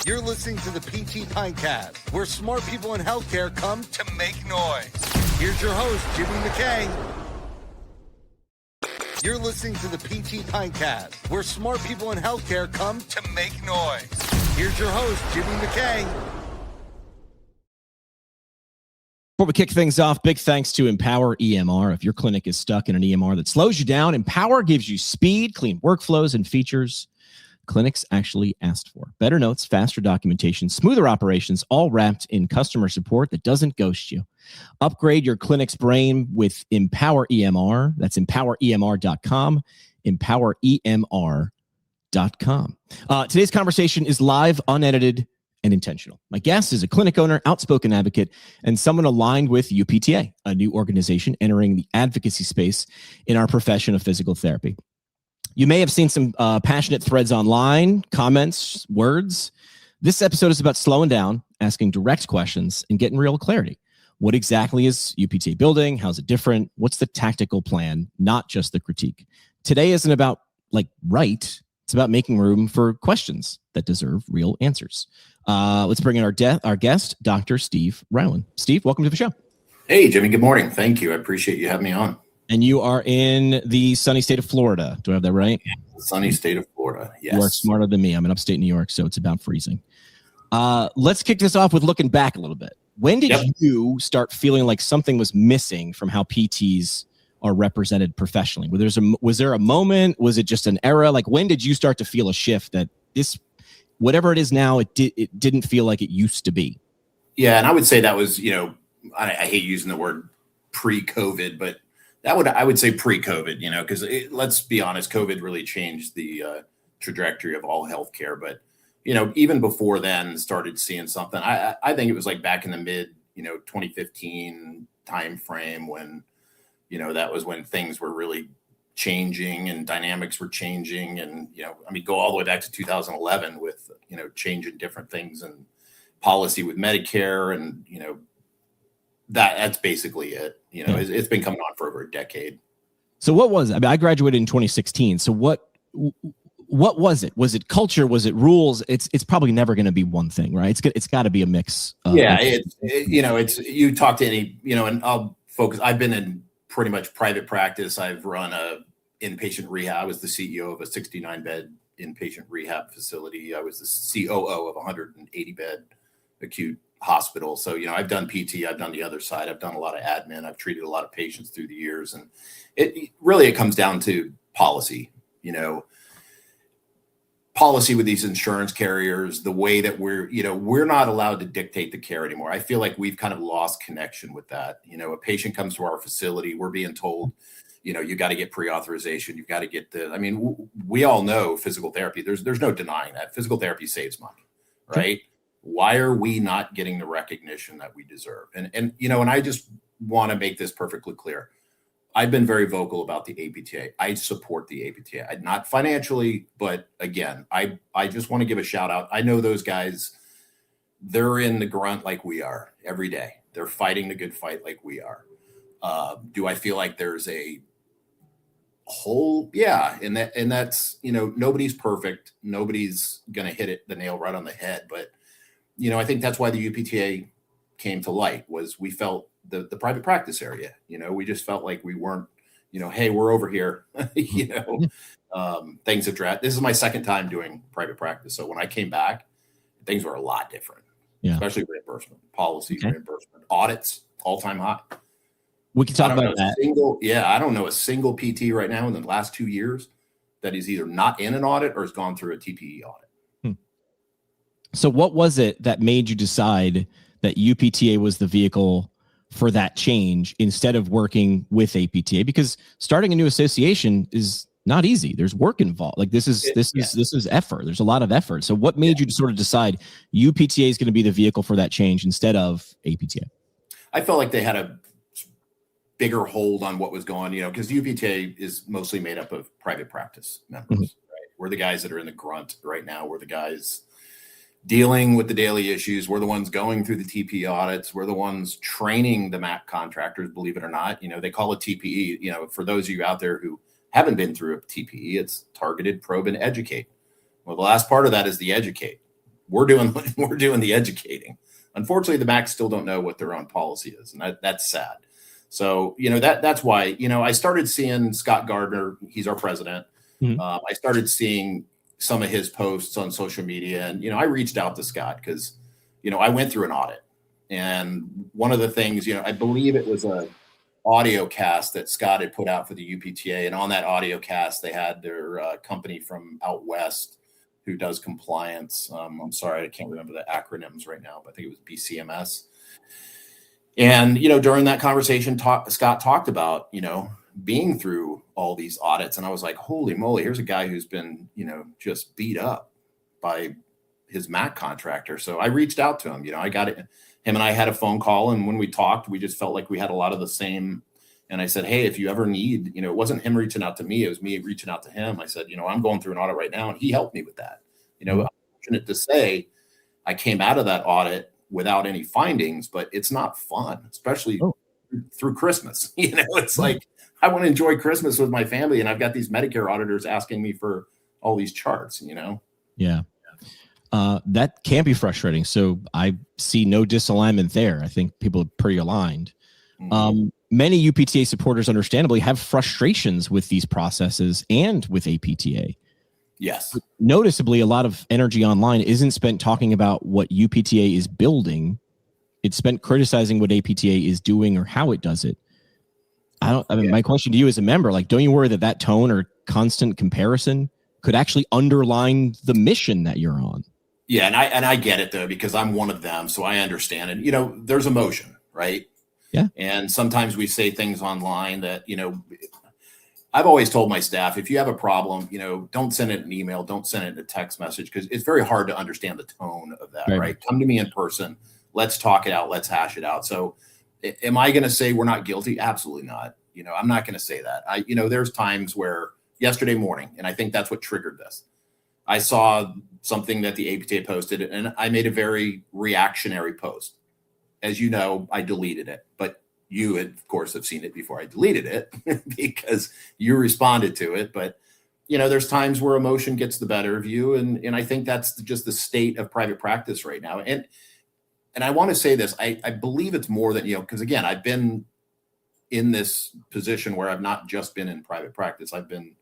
You're listening to the PT Pintcast, where smart people in healthcare come to make noise. Here's your host, Jimmy McKay. You're listening to the PT Pintcast, where smart people in healthcare come to make noise. Here's your host, Jimmy McKay. Before we kick things off, big thanks to Empower EMR. If your clinic is stuck in an EMR that slows you down, Empower gives you speed, clean workflows, and features clinics actually asked for. Better notes, faster documentation, smoother operations, all wrapped in customer support that doesn't ghost you. Upgrade your clinic's brain with Empower EMR. That's empoweremr.com, empoweremr.com. Today's conversation is live, unedited, and intentional. My guest is a clinic owner, outspoken advocate, and someone aligned with UPTA, a new organization entering the advocacy space in our profession of physical therapy. You may have seen some passionate threads online, comments, words. This episode is about slowing down, asking direct questions, and getting real clarity. What exactly is UPTA building? How's it different? What's the tactical plan, not just the critique? Today isn't about right. It's about making room for questions that deserve real answers. Let's bring in our guest, Dr. Steve Ryland. Steve, welcome to the show. Hey, Jimmy. Good morning. Thank you. I appreciate you having me on. And you are in the sunny state of Florida. Do I have that right? Yeah, the sunny state of Florida, yes. You are smarter than me. I'm in upstate New York, so it's about freezing. Let's kick this off with looking back a little bit. When did you start feeling like something was missing from how PTs are represented professionally? Was there a moment? Was it just an era? Like, when did you start to feel a shift that this, whatever it is now, it didn't feel like it used to be? Yeah, and I would say that was, I hate using the word pre-COVID, but I would say pre-COVID, because let's be honest, COVID really changed the trajectory of all healthcare. But, even before then, started seeing something. I think it was like back in the mid, 2015 timeframe when, that was when things were really changing and dynamics were changing. And, go all the way back to 2011 with, changing different things and policy with Medicare and, that's basically it. It's been coming on for over a decade. So what was it? I graduated in 2016. So what was it? Was it culture? Was it rules? It's probably never going to be one thing, right? It's got to be a mix. You talk to any, and I'll focus. I've been in pretty much private practice. I've run a inpatient rehab. I was the CEO of a 69-bed inpatient rehab facility. I was the COO of a 180-bed acute hospital. So, I've done PT, I've done the other side, I've done a lot of admin, I've treated a lot of patients through the years. And it comes down to policy, policy with these insurance carriers, the way that we're not allowed to dictate the care anymore. I feel like we've kind of lost connection with that. A patient comes to our facility, we're being told, you got to get pre-authorization. You've got to get we all know physical therapy. There's no denying that physical therapy saves money, right? Why are we not getting the recognition that we deserve? And I just want to make this perfectly clear. I've been very vocal about the APTA. I support the APTA, not financially, but again, I just want to give a shout out. I know those guys, they're in the grunt like we are every day. They're fighting the good fight like we are. Do I feel like there's a hole? Yeah. And that's, nobody's perfect. Nobody's going to hit the nail right on the head, but I think that's why the UPTA came to light. Was we felt the private practice area, we just felt like we weren't, hey, we're over here, things have dragged. This is my second time doing private practice. So when I came back, things were a lot different, especially reimbursement, policy, reimbursement, audits, all-time high. We can talk about that. I don't know a single PT right now in the last 2 years that is either not in an audit or has gone through a TPE audit. So what was it that made you decide that UPTA was the vehicle for that change instead of working with APTA? Because starting a new association is not easy. There's work involved. Like this is effort. There's a lot of effort. So what made you sort of decide UPTA is going to be the vehicle for that change instead of APTA? I felt like they had a bigger hold on what was going, because UPTA is mostly made up of private practice members, right? We're the guys that are in the grunt right now. We're the guys dealing with the daily issues. We're the ones going through the TPE audits. We're the ones training the MAC contractors, believe it or not. They call it TPE. For those of you out there who haven't been through a TPE, it's targeted, probe, and educate. Well, the last part of that is the educate. We're doing the educating. Unfortunately, the Macs still don't know what their own policy is, and that's sad. So, that's why, I started seeing Scott Gardner. He's our president. Mhm. I started seeing some of his posts on social media, and, I reached out to Scott because, I went through an audit. And one of the things, I believe it was a audio cast that Scott had put out for the UPTA. And on that audio cast, they had their company from out West who does compliance. I'm sorry, I can't remember the acronyms right now, but I think it was BCMS. And, during that conversation, Scott talked about, being through all these audits. And I was like, holy moly, here's a guy who's been, just beat up by his Mac contractor. So I reached out to him, I got it. Him and I had a phone call. And when we talked, we just felt like we had a lot of the same. And I said, hey, if you ever need, it wasn't him reaching out to me. It was me reaching out to him. I said, I'm going through an audit right now. And he helped me with that. I'm fortunate to say I came out of that audit without any findings, but it's not fun, especially through Christmas. It's like, I want to enjoy Christmas with my family. And I've got these Medicare auditors asking me for all these charts, Yeah. That can be frustrating. So I see no disalignment there. I think people are pretty aligned. Mm-hmm. Many UPTA supporters understandably have frustrations with these processes and with APTA. Yes. But noticeably, a lot of energy online isn't spent talking about what UPTA is building. It's spent criticizing what APTA is doing or how it does it. My question to you as a member, don't you worry that tone or constant comparison could actually underline the mission that you're on? Yeah. And I get it though, because I'm one of them. So I understand. And, there's emotion, right? Yeah. And sometimes we say things online that, I've always told my staff, if you have a problem, don't send it an email, don't send it a text message, because it's very hard to understand the tone of that, right? Come to me in person. Let's talk it out. Let's hash it out. So am I going to say we're not guilty? Absolutely not. I'm not going to say that. There's times where yesterday morning, and I think that's what triggered this. I saw something that the APTA posted, and I made a very reactionary post. As you know, I deleted it, but you, of course, have seen it before I deleted it because you responded to it. But, there's times where emotion gets the better of you. And I think that's just the state of private practice right now. And I want to say this, I believe it's more than, because again, I've been in this position where I've not just been in private practice. I've been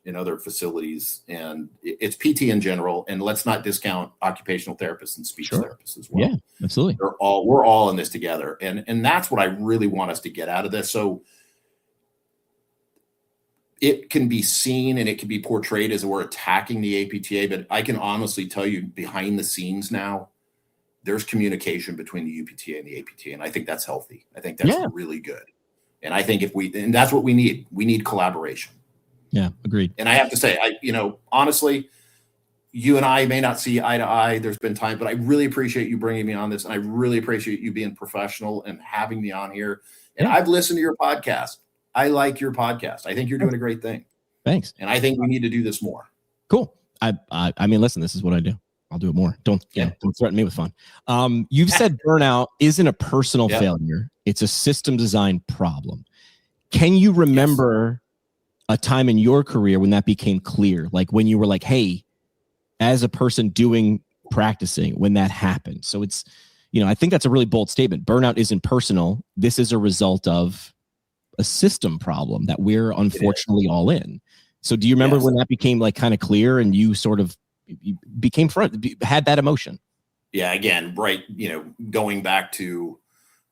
in other facilities, and it's PT in general. And let's not discount occupational therapists and speech therapists as well. Yeah, absolutely. We're all in this together. And that's what I really want us to get out of this. So it can be seen and it can be portrayed as we're attacking the APTA, but I can honestly tell you behind the scenes now, there's communication between the UPTA and the APTA. And I think that's healthy. I think that's really good. And I think and that's what we need collaboration. Yeah, agreed. And I have to say, honestly, you and I may not see eye to eye. There's been time, but I really appreciate you bringing me on this. And I really appreciate you being professional and having me on here. And I've listened to your podcast. I like your podcast. I think you're doing a great thing. Thanks. And I think we need to do this more. Cool. I mean, listen, this is what I do. I'll do it more. Don't threaten me with fun. You've said burnout isn't a personal failure. It's a system design problem. Can you remember a time in your career when that became clear? Like when you were like, hey, as a person practicing, when that happened. So it's, I think that's a really bold statement. Burnout isn't personal. This is a result of a system problem that we're unfortunately all in. So do you remember when that became kind of clear and you sort of became had that emotion? Yeah. Again, right. Going back to,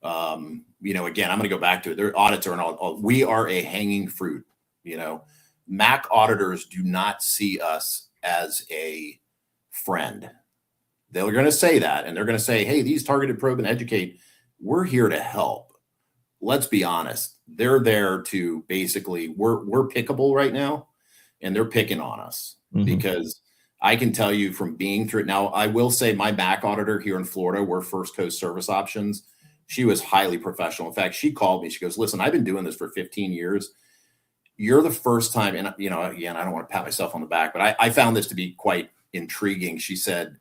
again, I'm going to go back to it. Their audits are we are a hanging fruit. Mac auditors do not see us as a friend. They're going to say that, and they're going to say, hey, these targeted probe and educate, we're here to help. Let's be honest. They're there to basically, we're pickable right now, and they're picking on us because I can tell you from being through it. Now, I will say my Mac auditor here in Florida, we're First Coast Service Options. She was highly professional. In fact, she called me. She goes, listen, I've been doing this for 15 years. You're the first time, and again, I don't want to pat myself on the back, but I found this to be quite intriguing. She said,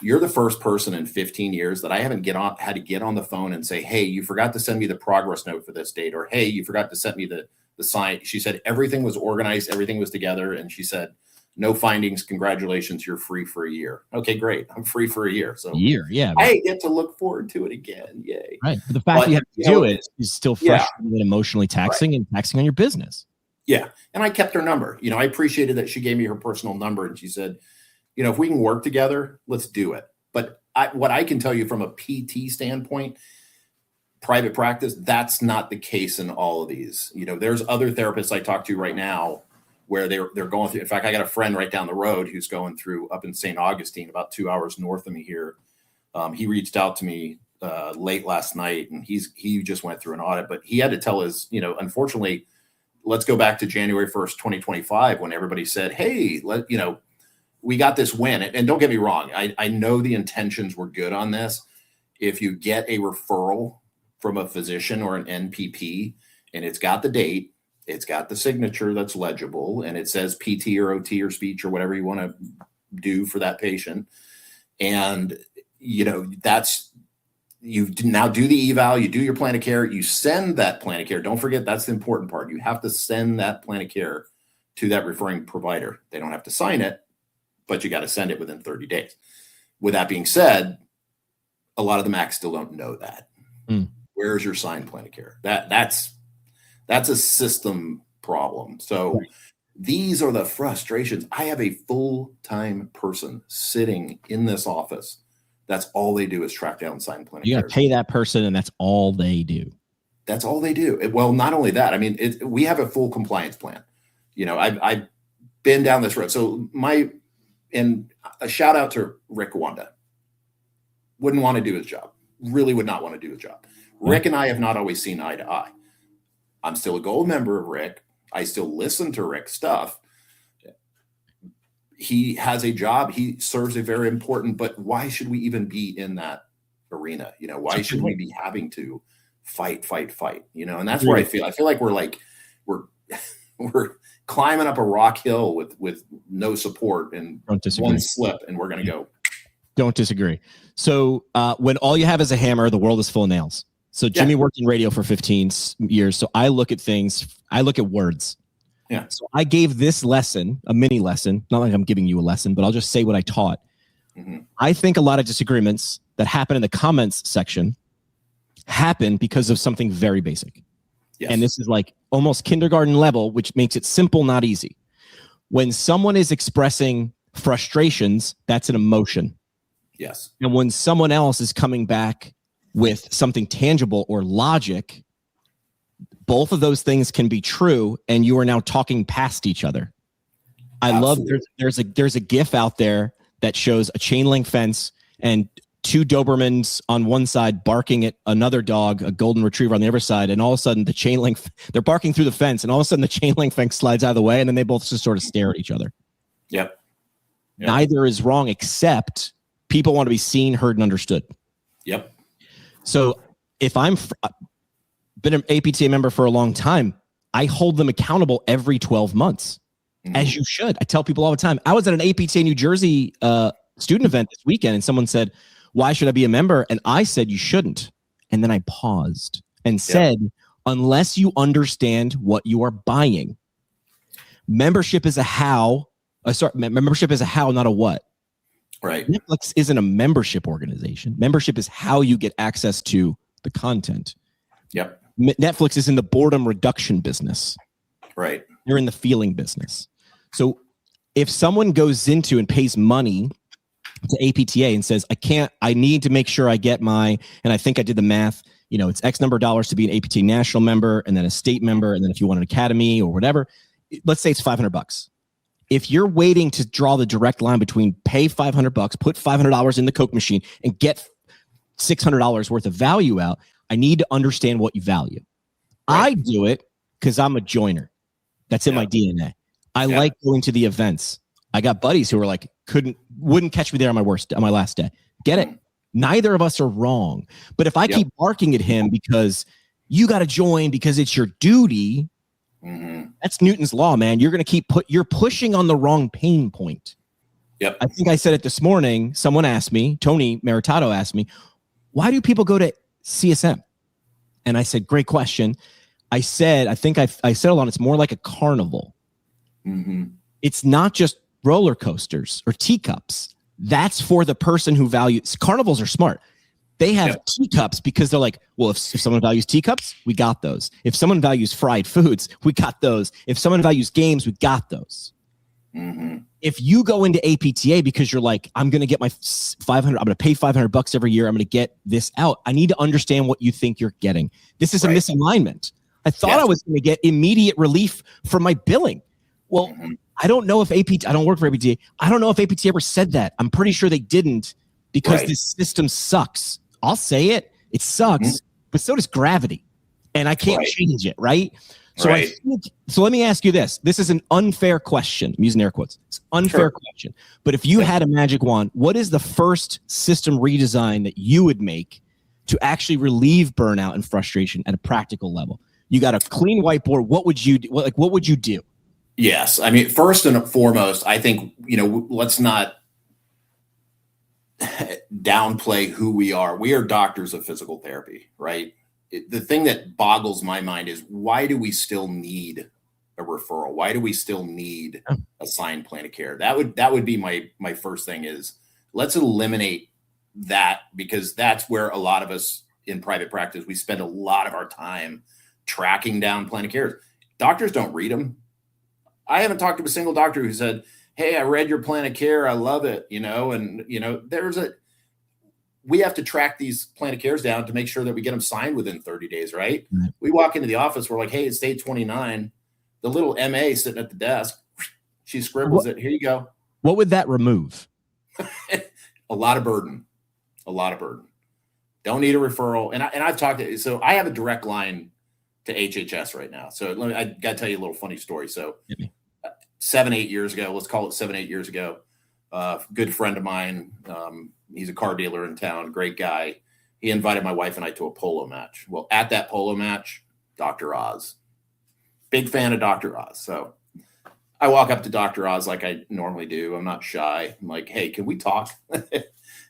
you're the first person in 15 years that I haven't had to get on the phone and say, hey, you forgot to send me the progress note for this date, or hey, you forgot to send me the sign. She said everything was organized, everything was together, and she said no findings, congratulations, you're free for a year. Okay, great. I'm free for a year. So yeah. I get to look forward to it again. Yay. Right. But the fact that you have to do it is still frustrating and emotionally taxing and taxing on your business. Yeah. And I kept her number. I appreciated that she gave me her personal number and she said, if we can work together, let's do it. But what I can tell you from a PT standpoint, private practice, that's not the case in all of these. There's other therapists I talk to right now where they're going through. In fact, I got a friend right down the road who's going through up in St. Augustine, about 2 hours north of me here. He reached out to me late last night, and he just went through an audit, but he had to tell his, unfortunately, let's go back to January 1st, 2025, when everybody said, hey, we got this win. And don't get me wrong. I know the intentions were good on this. If you get a referral from a physician or an NPP, and it's got the date, it's got the signature that's legible, and it says PT or OT or speech or whatever you want to do for that patient. And, that's, you now do the eval, you do your plan of care, you send that plan of care. Don't forget, that's the important part. You have to send that plan of care to that referring provider. They don't have to sign it, but you got to send it within 30 days. With that being said, a lot of the MACs still don't know that. Where's your signed plan of care? That's a system problem. So these are the frustrations. I have a full-time person sitting in this office. That's all they do is track down signed plan of care. You got to pay that person, and that's all they do. That's all they do. Well, not only that, I mean, we have a full compliance plan. I've been down this road. So and a shout out to Rick Wanda. Wouldn't want to do his job. Really would not want to do his job. Rick and I have not always seen eye to eye. I'm still a gold member of Rick. I still listen to Rick's stuff. He has a job. He serves a very important, but why should we even be in that arena? Why should we be having to fight? And that's where I feel like we're climbing up a rock hill with no support and one slip, and we're going to go. Don't disagree. So when all you have is a hammer, the world is full of nails. So Jimmy worked in radio for 15 years. So I look at things, I look at words. Yeah. So I gave this lesson, a mini lesson, not like I'm giving you a lesson, but I'll just say what I taught. I think a lot of disagreements that happen in the comments section happen because of something very basic. Yes. And this is like almost kindergarten level, which makes it simple, not easy. When someone is expressing frustrations, that's an emotion. Yes. And when someone else is coming back with something tangible or logic, both of those things can be true, and you are now talking past each other. I love there's a GIF out there that shows a chain link fence and two Dobermans on one side barking at another dog, a golden retriever on the other side, and all of a sudden the chain link, they're barking through the fence, and all of a sudden the chain link fence slides out of the way, and then they both just sort of stare at each other. Yep. Neither is wrong, except people want to be seen, heard, and understood. Yep. So if I'm been an APTA member for a long time, I hold them accountable every 12 months, as you should. I tell people all the time. I was at an APTA New Jersey student event this weekend, and someone said, why should I be a member? And I said, you shouldn't. And then I paused and said, unless you understand what you are buying. Membership is a how. Membership is a how, not a what. Right. Netflix isn't a membership organization. Membership is how you get access to the content. Yep. Netflix is in the boredom reduction business. Right. You're in the feeling business. So if someone goes into and pays money to APTA and says, I need to make sure I get and I think I did the math, it's X number of dollars to be an APTA national member, and then a state member, and then if you want an academy or whatever, let's say it's $500. If you're waiting to draw the direct line between pay $500, put $500 in the Coke machine, and get $600 worth of value out, I need to understand what you value. Right. I do it because I'm a joiner. That's in my DNA. I like going to the events. I got buddies who are like, wouldn't catch me there on my last day. Get it? Neither of us are wrong. But if I keep barking at him because you got to join because it's your duty, that's Newton's law, man. You're going to you're pushing on the wrong pain point. Yep. I think I said it this morning. Someone asked me, Tony Meritato asked me, why do people go to CSM? And I said, great question. I said, I think I settled on it's more like a carnival. It's not just roller coasters or teacups. That's for the person who values. Carnivals are smart. They have teacups because they're like, well, if someone values teacups, we got those. If someone values fried foods, we got those. If someone values games, we got those. Mm-hmm. If you go into APTA because you're like, I'm going to get my 500, I'm going to pay $500 every year. I'm going to get this out. I need to understand what you think you're getting. This is a misalignment. I thought I was going to get immediate relief from my billing. Well, I don't know if APTA, I don't work for APTA. I don't know if APTA ever said that. I'm pretty sure they didn't because this system sucks. I'll say it. It sucks, but so does gravity. And I can't change it, right? So so let me ask you this. This is an unfair question. I'm using air quotes. It's an unfair question. But if you had a magic wand, what is the first system redesign that you would make to actually relieve burnout and frustration at a practical level? You got a clean whiteboard. What would you do? What would you do? Yes. I mean, first and foremost, I think, let's not downplay who we are. We are doctors of physical therapy, right? The thing that boggles my mind is, why do we still need a referral? Why do we still need a signed plan of care? That would be my first thing is, let's eliminate that, because that's where a lot of us in private practice, we spend a lot of our time tracking down plan of care. Doctors don't read them. I haven't talked to a single doctor who said, hey, I read your plan of care. I love it. We have to track these plan of cares down to make sure that we get them signed within 30 days, right? We walk into the office, we're like, hey, it's day 29. The little MA sitting at the desk, she scribbles it. Here you go. What would that remove? A lot of burden. Don't need a referral. And I've talked to, so I have a direct line to HHS right now. So I got to tell you a little funny story. So 7-8 years ago, let's call it 7-8 years ago, good friend of mine, he's a car dealer in town, great guy. He invited my wife and I to a polo match. Well, at that polo match, Dr. Oz, big fan of Dr. Oz. So I walk up to Dr. Oz like I normally do. I'm not shy. I'm like, hey, can we talk?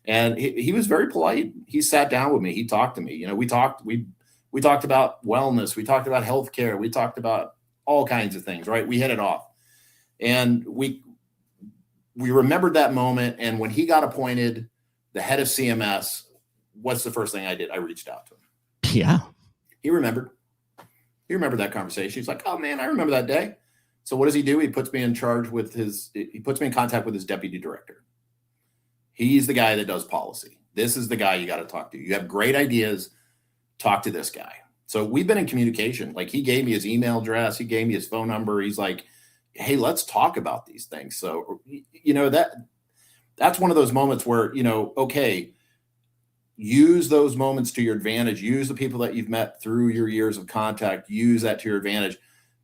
And he was very polite. He sat down with me. He talked to me. We talked about wellness. We talked about healthcare. We talked about all kinds of things, right? We hit it off. And we remembered that moment. And when he got appointed the head of CMS, what's the first thing I did? I reached out to him. Yeah. He remembered that conversation. He's like, oh man, I remember that day. So what does he do? He puts me in contact with his deputy director. He's the guy that does policy. This is the guy you got to talk to. You have great ideas. Talk to this guy. So we've been in communication. Like, he gave me his email address. He gave me his phone number. He's like, hey, let's talk about these things. So, that's one of those moments where, okay, use those moments to your advantage. Use the people that you've met through your years of contact. Use that to your advantage.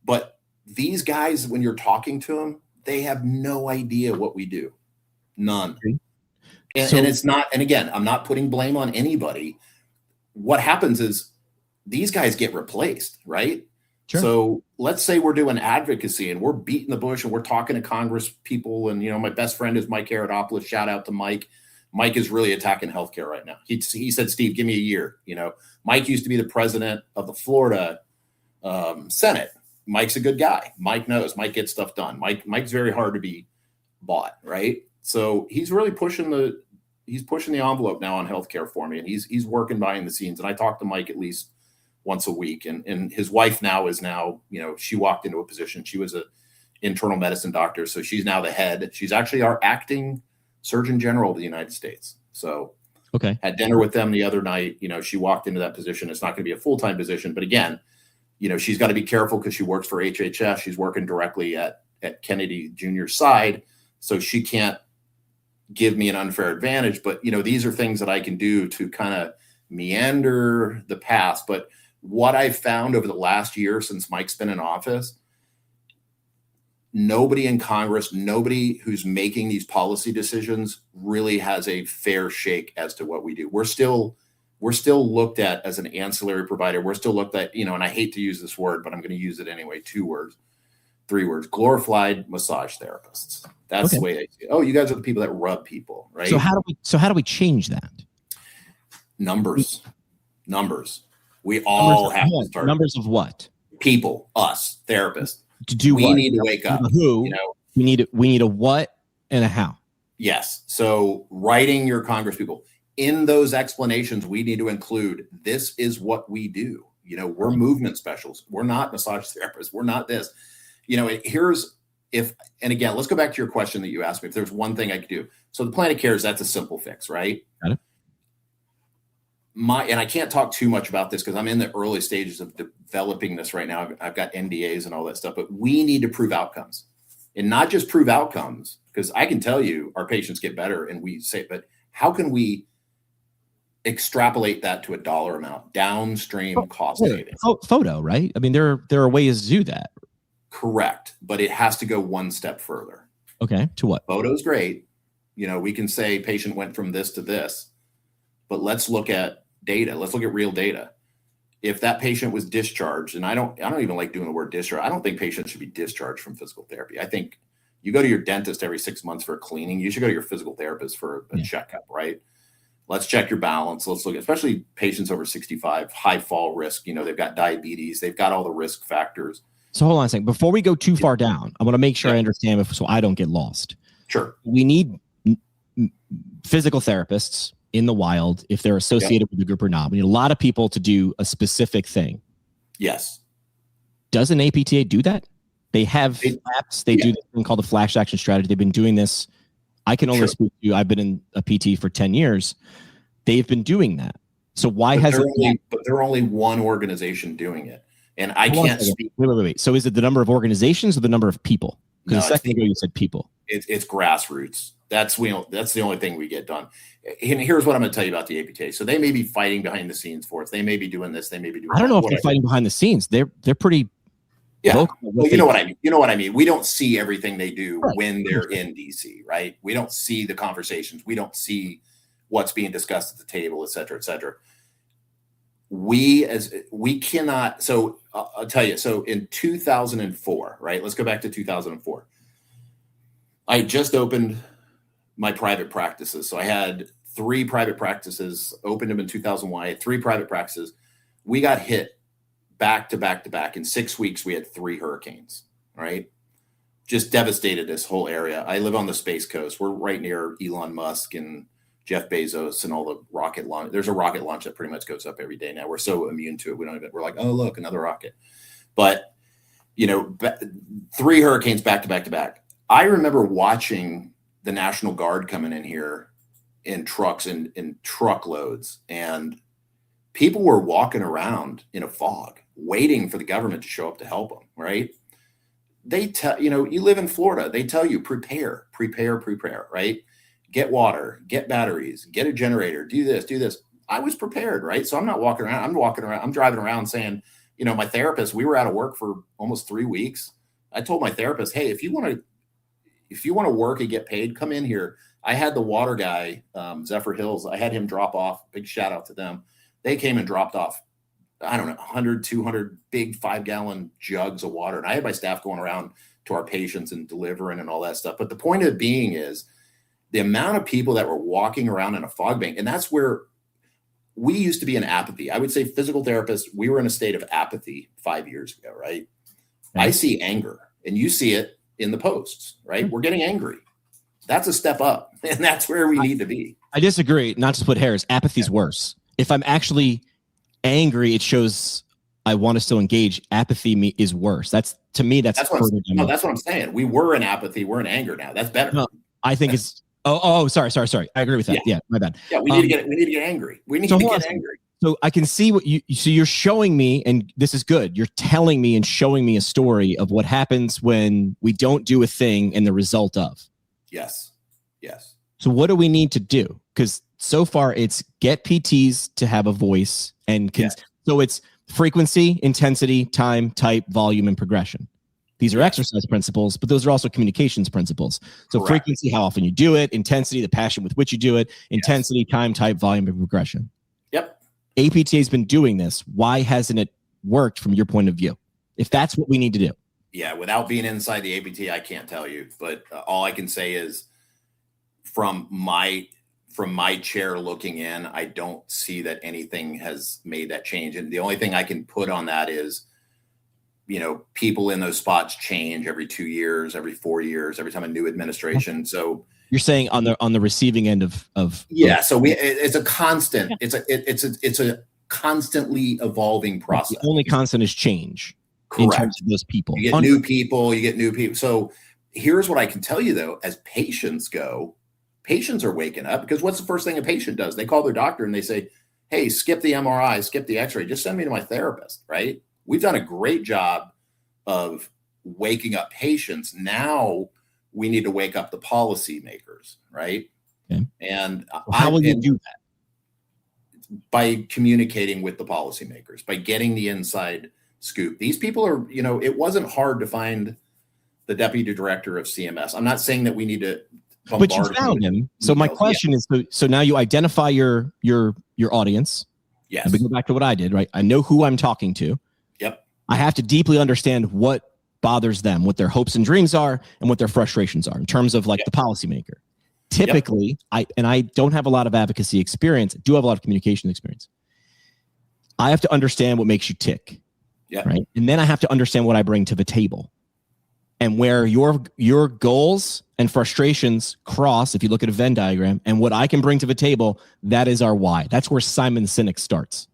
But these guys, when you're talking to them, they have no idea what we do. None. And it's not, and again, I'm not putting blame on anybody. What happens is these guys get replaced, right? Sure. So let's say we're doing advocacy and we're beating the bush and we're talking to Congress people. And, my best friend is Mike Herodopoulos. Shout out to Mike. Mike is really attacking healthcare right now. He said, Steve, give me a year. Mike used to be the president of the Florida Senate. Mike's a good guy. Mike knows. Mike gets stuff done. Mike's very hard to be bought, right? So he's really pushing the envelope now on healthcare for me, and he's working behind the scenes. And I talk to Mike at least once a week. And his wife is she walked into a position. She was an internal medicine doctor, so she's now the head. She's actually our acting Surgeon General of the United States. So had dinner with them the other night. She walked into that position. It's not going to be a full-time position, but again, she's got to be careful because she works for HHS. She's working directly at Kennedy Jr.'s side, so she can't give me an unfair advantage. But these are things that I can do to kind of meander the path. But what I've found over the last year since Mike's been in office, nobody in Congress, nobody who's making these policy decisions really has a fair shake as to what we do. We're still looked at as an ancillary provider. We're still looked at, and I hate to use this word, but I'm going to use it anyway. 2 words, 3 words, glorified massage therapists. That's the way I see it. Oh, you guys are the people that rub people, right? So how do we change that? Numbers. We all have to start. Numbers of what? People, us, therapists. To do we what? need to wake up. Who? We need a what and a how. Yes. So writing your Congress people, in those explanations, we need to include, this is what we do. You know, we're movement specialists. We're not massage therapists. We're not this. You know, and again, let's go back to your question that you asked me. If there's one thing I could do. So the plan of care that's a simple fix, right? Got it. And I can't talk too much about this because I'm in the early stages of developing this right now. I've got NDAs and all that stuff, but we need to prove outcomes, and not just prove outcomes, because I can tell you our patients get better and we say, but how can we extrapolate that to a dollar amount, downstream cost savings? Photo, right? I mean, there are ways to do that. Correct. But it has to go one step further. Okay. To what? Photo's great. You know, we can say patient went from this to this, but let's look at data. Let's look at real data. If that patient was discharged, and I don't even like doing the word discharge. I don't think patients should be discharged from physical therapy. I think you go to your dentist every 6 months for a cleaning. You should go to your physical therapist for a checkup, right? Let's check your balance. Let's look at, especially patients over 65, high fall risk. You know, they've got diabetes. They've got all the risk factors. So hold on a second. Before we go too far down, I want to make sure I understand so I don't get lost. Sure. We need physical therapists in the wild, if they're associated with the group or not. We need a lot of people to do a specific thing. Yes. Does an APTA do that? They have apps. They do this thing called the flash action strategy. They've been doing this. I can only speak to you. I've been in a PT for 10 years. They've been doing that. So why has it? But they're only one organization doing it. And I can't speak. Wait. So is it the number of organizations or the number of people? Because a second ago you said people. It's grassroots. That's the only thing we get done. And here's what I'm going to tell you about the APTA. So they may be fighting behind the scenes for us. They may be doing this. They may be doing. I don't know if they're fighting behind the scenes. They're pretty. Yeah. Well, you know what I mean. You know what I mean. We don't see everything they do when they're in DC, right? We don't see the conversations. We don't see what's being discussed at the table, et cetera, et cetera. We cannot. So I'll tell you. So in 2004, right? Let's go back to 2004. I just opened my private practices. So I had 3 private practices, opened them in 2001. I had 3 private practices. We got hit back to back to back. In 6 weeks, we had 3 hurricanes, right? Just devastated this whole area. I live on the Space Coast. We're right near Elon Musk and Jeff Bezos and all the rocket launch. There's a rocket launch that pretty much goes up every day now. We're so immune to it. We're like, oh, look, another rocket. But, you know, 3 hurricanes back to back to back. I remember watching the National Guard coming in here in trucks and in truckloads, and people were walking around in a fog, waiting for the government to show up to help them, right? They tell, you know, you live in Florida, they tell you, prepare, right? Get water, get batteries, get a generator, do this. I was prepared, right? So I'm not walking around. I'm driving around saying, you know, my therapist, we were out of work for almost 3 weeks. I told my therapist, hey, if you want to work and get paid, come in here. I had the water guy, Zephyr Hills, I had him drop off, big shout out to them. They came and dropped off, I don't know, 100, 200 big 5-gallon jugs of water. And I had my staff going around to our patients and delivering and all that stuff. But the point of it being is the amount of people that were walking around in a fog bank. And that's where we used to be in apathy. I would say physical therapists, we were in a state of apathy 5 years ago, right? I see anger, and you see it in the posts, right? We're getting angry. That's a step up, and that's where we need to be. I disagree. Not to split hairs. Apathy's worse. If I'm actually angry, it shows I want to still engage. Apathy is worse. That's what I'm saying. We were in apathy. We're in anger now. That's better. No, I think it's. Oh, sorry. I agree with that. Yeah, my bad. Yeah, we need to get angry. We need to get angry. So I can see what you're showing me, and this is good. You're telling me and showing me a story of what happens when we don't do a thing and the result of. Yes. So what do we need to do? Because so far it's get PTs to have a voice, and so it's frequency, intensity, time, type, volume, and progression. These are exercise principles, but those are also communications principles. So correct. Frequency, how often you do it, intensity, the passion with which you do it, intensity, time, type, volume, and progression. Yep. APTA has been doing this. Why hasn't it worked from your point of view? If that's what we need to do. Yeah, without being inside the APTA, I can't tell you. But all I can say is from my chair looking in, I don't see that anything has made that change. And the only thing I can put on that is people in those spots change every 2 years, every 4 years, every time a new administration. So you're saying on the receiving end of yeah. So it's a constant. Yeah. It's a constantly evolving process. The only constant is change. Correct. In terms of those people. You get new people. So here's what I can tell you though, as patients go, patients are waking up, because what's the first thing a patient does? They call their doctor and they say, hey, skip the MRI, skip the x-ray, just send me to my therapist, right? We've done a great job of waking up patients. Now we need to wake up the policymakers, right? Okay. And how will you do that? By communicating with the policymakers, by getting the inside scoop. These people are, it wasn't hard to find the deputy director of CMS. I'm not saying that we need to bombard. But you found him. So my question is, so now you identify your audience. Yes. And we go back to what I did, right? I know who I'm talking to. Yep. I have to deeply understand what bothers them, what their hopes and dreams are, and what their frustrations are in terms of like the policymaker. Typically, I don't have a lot of advocacy experience, do have a lot of communication experience. I have to understand what makes you tick. Yeah. Right. And then I have to understand what I bring to the table and where your goals and frustrations cross. If you look at a Venn diagram and what I can bring to the table, that is our why. That's where Simon Sinek starts.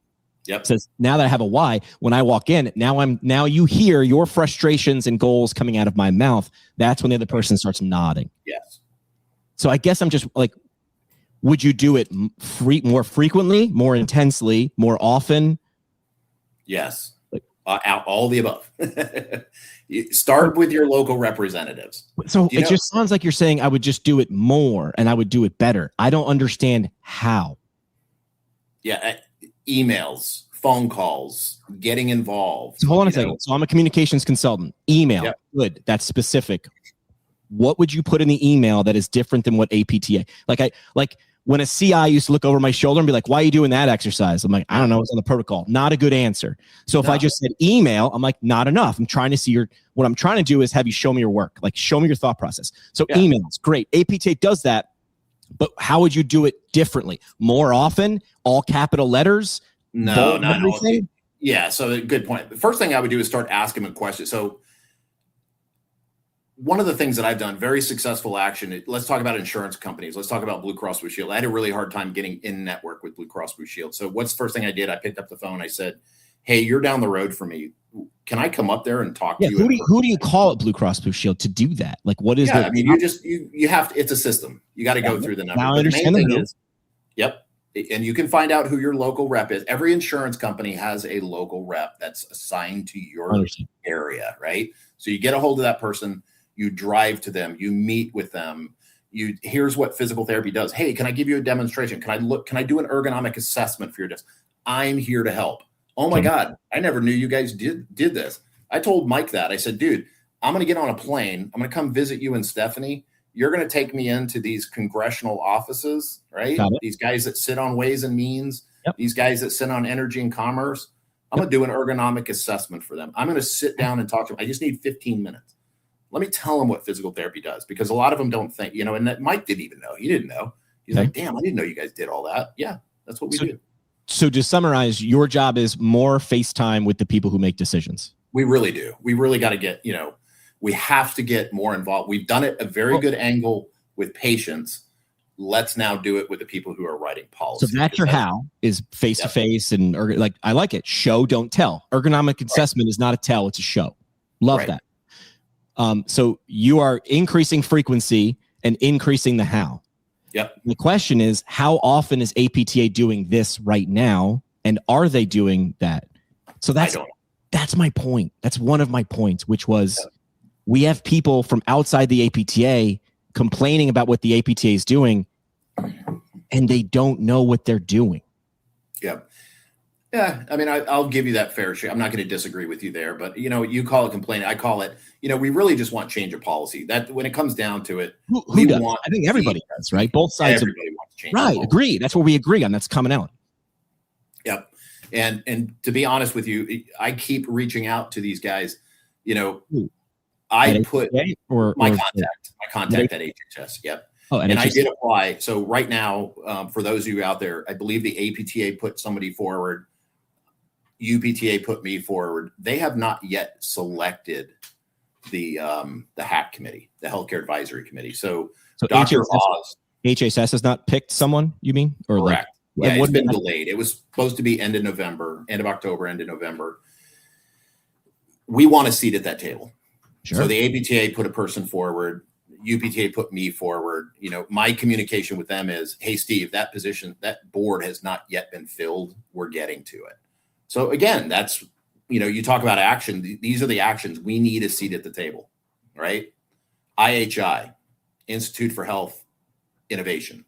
Yep. Says, now that I have a why, when I walk in, now you hear your frustrations and goals coming out of my mouth. That's when the other person starts nodding. Yes. So I guess I'm just like, would you do it more frequently, more intensely, more often? Yes. All the above. You start with your local representatives. So it just sounds like you're saying I would just do it more and I would do it better. I don't understand how. Yeah. Emails, phone calls, getting involved. So hold on a second. So I'm a communications consultant. Email. Yep. Good. That's specific. What would you put in the email that is different than what APTA? Like when a CI used to look over my shoulder and be like, why are you doing that exercise? I'm like, I don't know. It's on the protocol. Not a good answer. So if I just said email, I'm like, not enough. I'm trying to see what I'm trying to do is have you show me your work. Like show me your thought process. So emails, great. APTA does that. But how would you do it differently? More often? All capital letters? No, not all. Yeah. So good point. The first thing I would do is start asking them questions. So one of the things that I've done, very successful action, let's talk about insurance companies. Let's talk about Blue Cross Blue Shield. I had a really hard time getting in network with Blue Cross Blue Shield. So what's the first thing I did? I picked up the phone. I said, hey, you're down the road from me. Can I come up there and talk to you? Who do you call at Blue Cross Blue Shield to do that? Like what is I mean, you have to, it's a system. You got to go through the number. Now I understand the main thing is, and you can find out who your local rep is. Every insurance company has a local rep that's assigned to your area, right? So you get a hold of that person. You drive to them, you meet with them. Here's what physical therapy does. Hey, can I give you a demonstration? Can I do an ergonomic assessment for your desk? I'm here to help. Oh my God, I never knew you guys did this. I told Mike that. I said, dude, I'm going to get on a plane. I'm going to come visit you and Stephanie. You're going to take me into these congressional offices, right? These guys that sit on Ways and Means, these guys that sit on Energy and Commerce. I'm going to do an ergonomic assessment for them. I'm going to sit down and talk to them. I just need 15 minutes. Let me tell them what physical therapy does, because a lot of them don't think, and that Mike didn't even know. He didn't know. He's like, damn, I didn't know you guys did all that. Yeah, that's what we do. So to summarize, your job is more FaceTime with the people who make decisions. We really do. We really got to get, we have to get more involved. We've done it a very good angle with patients. Let's now do it with the people who are writing policy. So that's your how is face-to-face and like, I like it. Show, don't tell. Ergonomic assessment is not a tell, it's a show. Love that. So you are increasing frequency and increasing the how. Yep. The question is, how often is APTA doing this right now? And are they doing that? So that's my point. That's one of my points, which was we have people from outside the APTA complaining about what the APTA is doing, and they don't know what they're doing. Yep. Yeah, I mean, I'll give you that fair share. I'm not going to disagree with you there, but you call it complaining. I call it, we really just want change of policy. That when it comes down to it, who does? I think everybody does, right? Both sides. Everybody wants change. Right. Agree. That's what we agree on. That's coming out. Yep. And to be honest with you, I keep reaching out to these guys. I put my contact at HHS. Yep. Oh, and I did apply. So right now, for those of you out there, I believe the APTA put somebody forward. UPTA put me forward. They have not yet selected the HAC committee, the Healthcare Advisory Committee. So Dr. Oz. HHS has not picked someone, you mean? Or correct. Like, yeah, it's been delayed. It was supposed to be end of October, end of November. We want a seat at that table. Sure. So the APTA put a person forward. UPTA put me forward. My communication with them is, hey, Steve, that position, that board has not yet been filled. We're getting to it. So again, that's, you talk about action. These are the actions. We need a seat at the table, right? IHI, Institute for Health Innovation.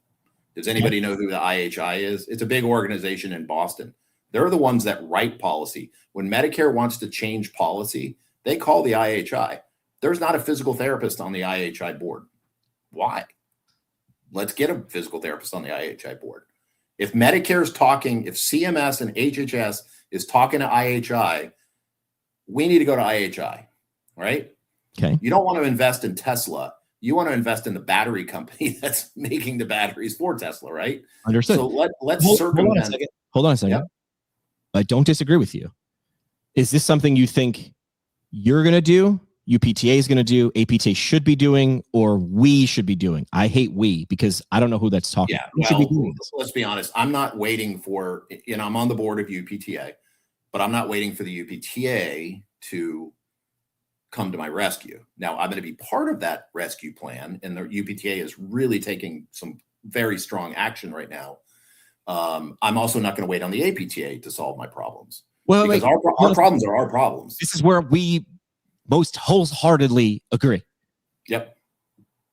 Does anybody know who the IHI is? It's a big organization in Boston. They're the ones that write policy. When Medicare wants to change policy, they call the IHI. There's not a physical therapist on the IHI board. Why? Let's get a physical therapist on the IHI board. If Medicare is talking, if CMS and HHS is talking to IHI, we need to go to IHI, right? Okay. You don't want to invest in Tesla. You want to invest in the battery company that's making the batteries for Tesla, right? Understood. So let's circumvent. Hold on a second. Yep. I don't disagree with you. Is this something you think you're going to do, UPTA is going to do, APTA should be doing, or we should be doing? I hate we because I don't know who that's talking. Yeah, well, let's be honest. I'm not waiting for, I'm on the board of UPTA, but I'm not waiting for the UPTA to come to my rescue. Now, I'm going to be part of that rescue plan, and the UPTA is really taking some very strong action right now. I'm also not going to wait on the APTA to solve my problems. Well, because our problems are our problems. This is where we most wholeheartedly agree. Yep.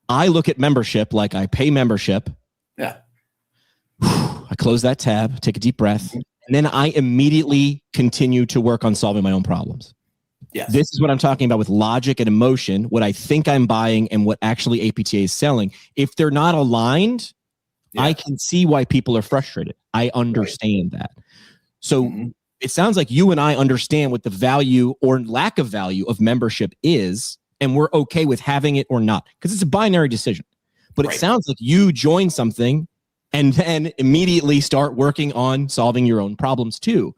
I look at membership like I pay membership. Yeah. I close that tab, take a deep breath, and then I immediately continue to work on solving my own problems. Yes. This is what I'm talking about with logic and emotion, what I think I'm buying and what actually APTA is selling. If they're not aligned, I can see why people are frustrated. I understand that. So it sounds like you and I understand what the value or lack of value of membership is, and we're okay with having it or not, because it's a binary decision. But it sounds like you join something and then immediately start working on solving your own problems too.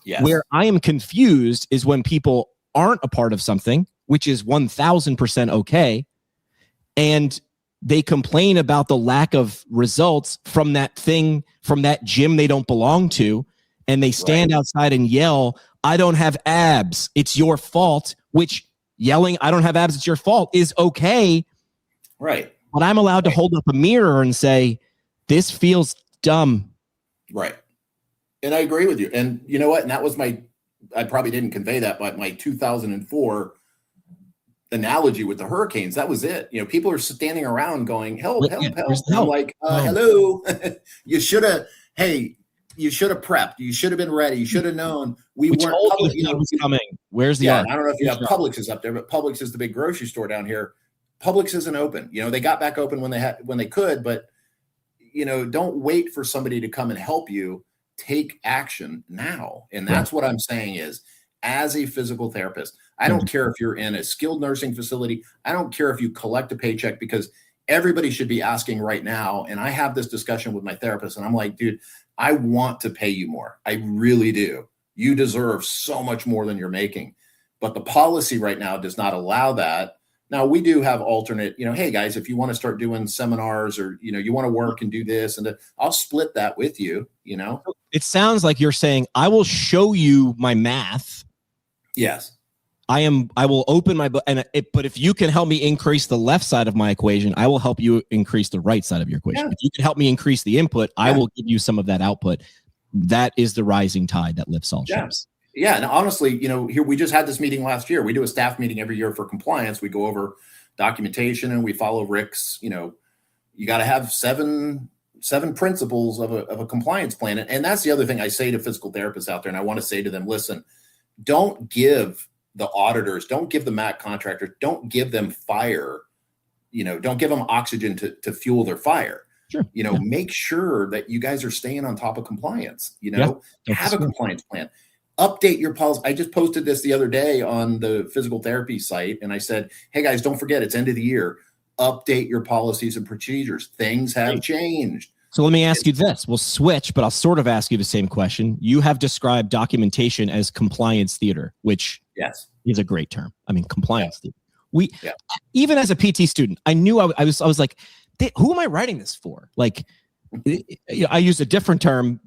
Yes. Where I am confused is when people aren't a part of something, which is 1000% okay, and they complain about the lack of results from that thing, from that gym they don't belong to, and they stand outside and yell, I don't have abs, it's your fault, which yelling, I don't have abs, it's your fault is okay. Right. But I'm allowed to hold up a mirror and say, this feels dumb. Right. And I agree with you. And you know what? And that was I probably didn't convey that, but my 2004 analogy with the hurricanes, that was it. People are standing around going, help. And I'm like, hello, you should have prepped. You should have been ready. You should have known. We weren't coming. Where's the I don't know if you have Publix is up there, but Publix is the big grocery store down here. Publix isn't open. They got back open when they could, but don't wait for somebody to come and help you. Take action now. And that's what I'm saying is, as a physical therapist, I don't care if you're in a skilled nursing facility. I don't care if you collect a paycheck, because everybody should be asking right now. And I have this discussion with my therapist and I'm like, dude, I want to pay you more. I really do. You deserve so much more than you're making. But the policy right now does not allow that. Now we do have alternate, hey guys, if you want to start doing seminars or, you want to work and do this and that, I'll split that with you, It sounds like you're saying, I will show you my math. Yes. I will open my book, but if you can help me increase the left side of my equation, I will help you increase the right side of your equation. Yeah. If you can help me increase the input, I will give you some of that output. That is the rising tide that lifts all ships. Yeah. And honestly, here we just had this meeting last year. We do a staff meeting every year for compliance. We go over documentation and we follow Rick's, you got to have seven principles of a compliance plan. And that's the other thing I say to physical therapists out there. And I want to say to them, listen, don't give the auditors, don't give the MAC contractors, don't give them fire, don't give them oxygen to fuel their fire. Sure. Make sure that you guys are staying on top of compliance, have a compliance plan, update your policy. I just posted this the other day on the physical therapy site. And I said, hey guys, don't forget it's end of the year. Update your policies and procedures. Things have changed. So let me ask you this. We'll switch, but I'll sort of ask you the same question. You have described documentation as compliance theater, which is a great term. I mean, compliance theater. Even as a PT student, I knew I was like, who am I writing this for? Like, I used a different term,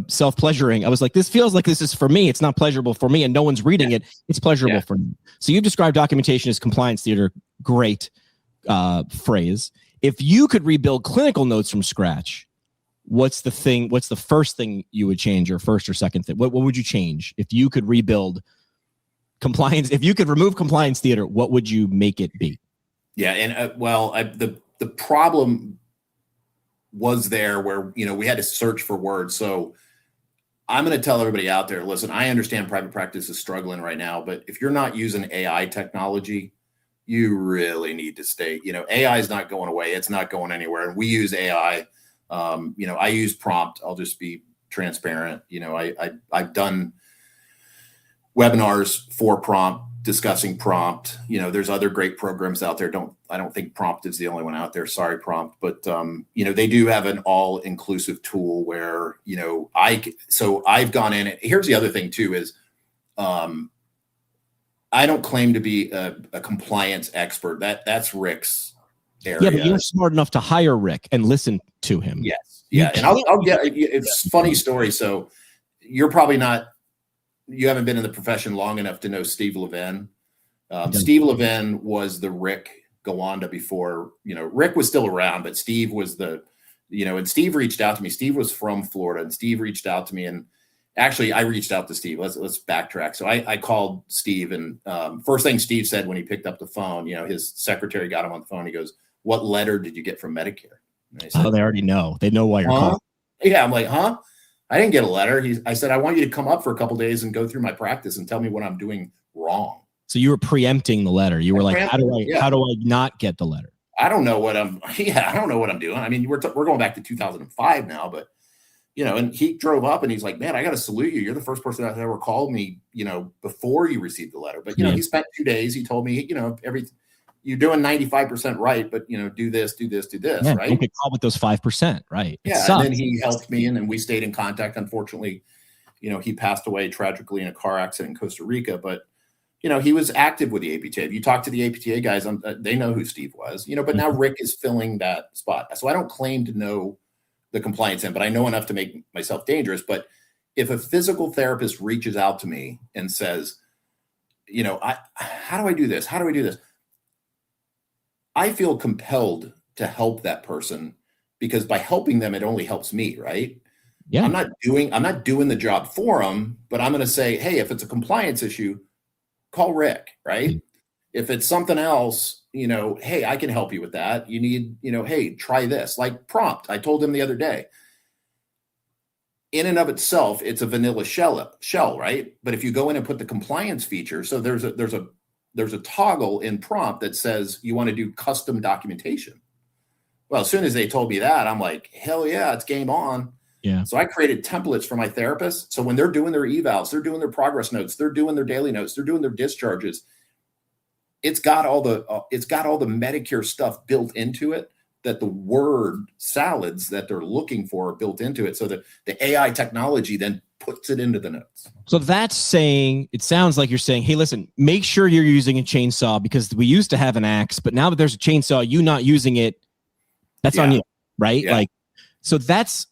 self-pleasuring. I was like, this feels like this is for me. It's not pleasurable for me, and no one's reading it. It's pleasurable for me. So you've described documentation as compliance theater. Great phrase. If you could rebuild clinical notes from scratch, what's the first thing you would change, or first or second thing? What would you change if you could rebuild compliance? If you could remove compliance theater, what would you make it be? Yeah. And the problem was there where, we had to search for words. So I'm going to tell everybody out there, listen, I understand private practice is struggling right now, but if you're not using AI technology, you really need to stay, AI is not going away. It's not going anywhere. And we use AI. I use prompt. I'll just be transparent. I've done webinars for prompt, discussing prompt. There's other great programs out there. I don't think prompt is the only one out there. Sorry, prompt. But, they do have an all-inclusive tool where, I've gone in. Here's the other thing too, is, I don't claim to be a compliance expert. That's Rick's area. Yeah, but you're smart enough to hire Rick and listen to him. Yes. Yeah. And I'll get, it's a funny story. So you're probably you haven't been in the profession long enough to know Steve Levin. Steve Levin was the Rick Gowanda before, Rick was still around, but Steve was and Steve reached out to me. Steve was from Florida, and Steve reached out to me, and actually I reached out to Steve. Let's backtrack. So I called Steve, and first thing Steve said when he picked up the phone, his secretary got him on the phone. He goes, "What letter did you get from Medicare?" And I said, they already know. They know why you're calling. Yeah. I'm like, huh? I didn't get a letter. I said, I want you to come up for a couple of days and go through my practice and tell me what I'm doing wrong. So you were preempting the letter. You were like, how do I not get the letter? I don't know what I'm doing. I mean, we're going back to 2005 now, but and he drove up and he's like, man, I got to salute you. You're the first person that ever called me, before you received the letter. But, he spent 2 days. He told me, you're doing 95% right, but do this, yeah, right? Don't get caught with those 5%, right? Yeah, and then he helped me, and we stayed in contact. Unfortunately, he passed away tragically in a car accident in Costa Rica, but he was active with the APTA. If you talk to the APTA guys, they know who Steve was, but now Rick is filling that spot. So I don't claim to know the compliance end, but I know enough to make myself dangerous. But if a physical therapist reaches out to me and says, how do I do this? How do I do this? I feel compelled to help that person, because by helping them, it only helps me, right? Yeah. I'm not doing the job for them, but I'm going to say, hey, if it's a compliance issue, call Rick, right? Mm-hmm. If it's something else, hey, I can help you with that. You need, hey, try this, like prompt. I told him the other day, in and of itself, it's a vanilla shell, right? But if you go in and put the compliance feature, so there's a toggle in prompt that says you want to do custom documentation. Well, as soon as they told me that, I'm like, hell yeah, it's game on. Yeah. So I created templates for my therapists. So when they're doing their evals, they're doing their progress notes, they're doing their daily notes, they're doing their discharges. It's got all the Medicare stuff built into it, that the word salads that they're looking for are built into it. So that the AI technology then puts it into the notes. So that's saying, it sounds like you're saying, hey, listen, make sure you're using a chainsaw, because we used to have an axe, but now that there's a chainsaw, you not using it, that's on you, right? Yeah. Like, so that's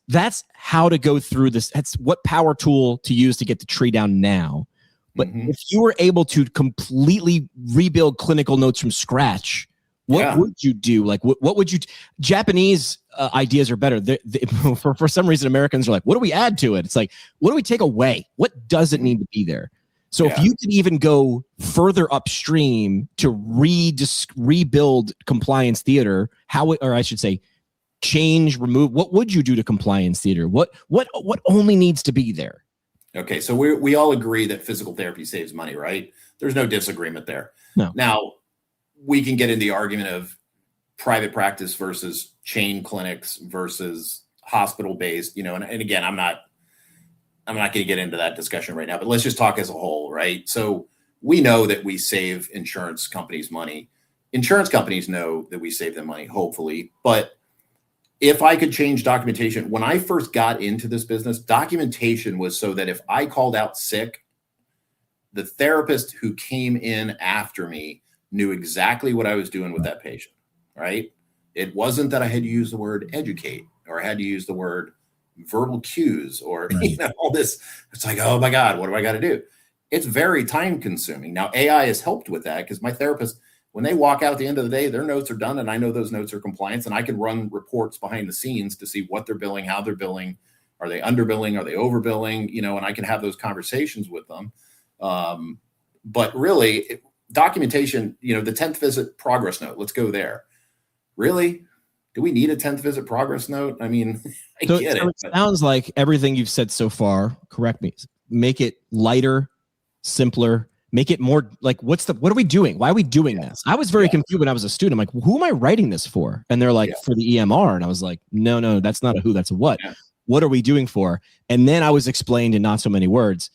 how to go through this. That's what power tool to use to get the tree down now. But if you were able to completely rebuild clinical notes from scratch, what would you do? Like, what would you? Japanese ideas are better. For some reason, Americans are like, what do we add to it? It's like, what do we take away? What doesn't need to be there? So if you could even go further upstream to rebuild compliance theater, or I should say, change, remove, what would you do to compliance theater? What only needs to be there? Okay, so we all agree that physical therapy saves money, right? There's no disagreement there. No. Now, we can get into the argument of private practice versus chain clinics versus hospital-based, and again, I'm not going to get into that discussion right now, but let's just talk as a whole, right? So we know that we save insurance companies money. Insurance companies know that we save them money, hopefully, but if I could change documentation, when I first got into this business, documentation was so that if I called out sick, the therapist who came in after me knew exactly what I was doing with that patient, right? It wasn't that I had to use the word educate or I had to use the word verbal cues or all this. It's like, oh my God, what do I got to do? It's very time consuming. Now, AI has helped with that because my therapist, when they walk out at the end of the day, their notes are done and I know those notes are compliance and I can run reports behind the scenes to see what they're billing, how they're billing. Are they underbilling? Are they overbilling? And I can have those conversations with them. But really documentation, the 10th visit progress note, let's go there. Really? Do we need a 10th visit progress note? I mean, I get it. It sounds like everything you've said so far, correct me, make it lighter, simpler, make it more like, what are we doing? Why are we doing this? I was very confused when I was a student. I'm like, who am I writing this for? And they're like, for the EMR. And I was like, no, that's not a who, that's a what. Yeah. What are we doing for? And then I was explained in not so many words,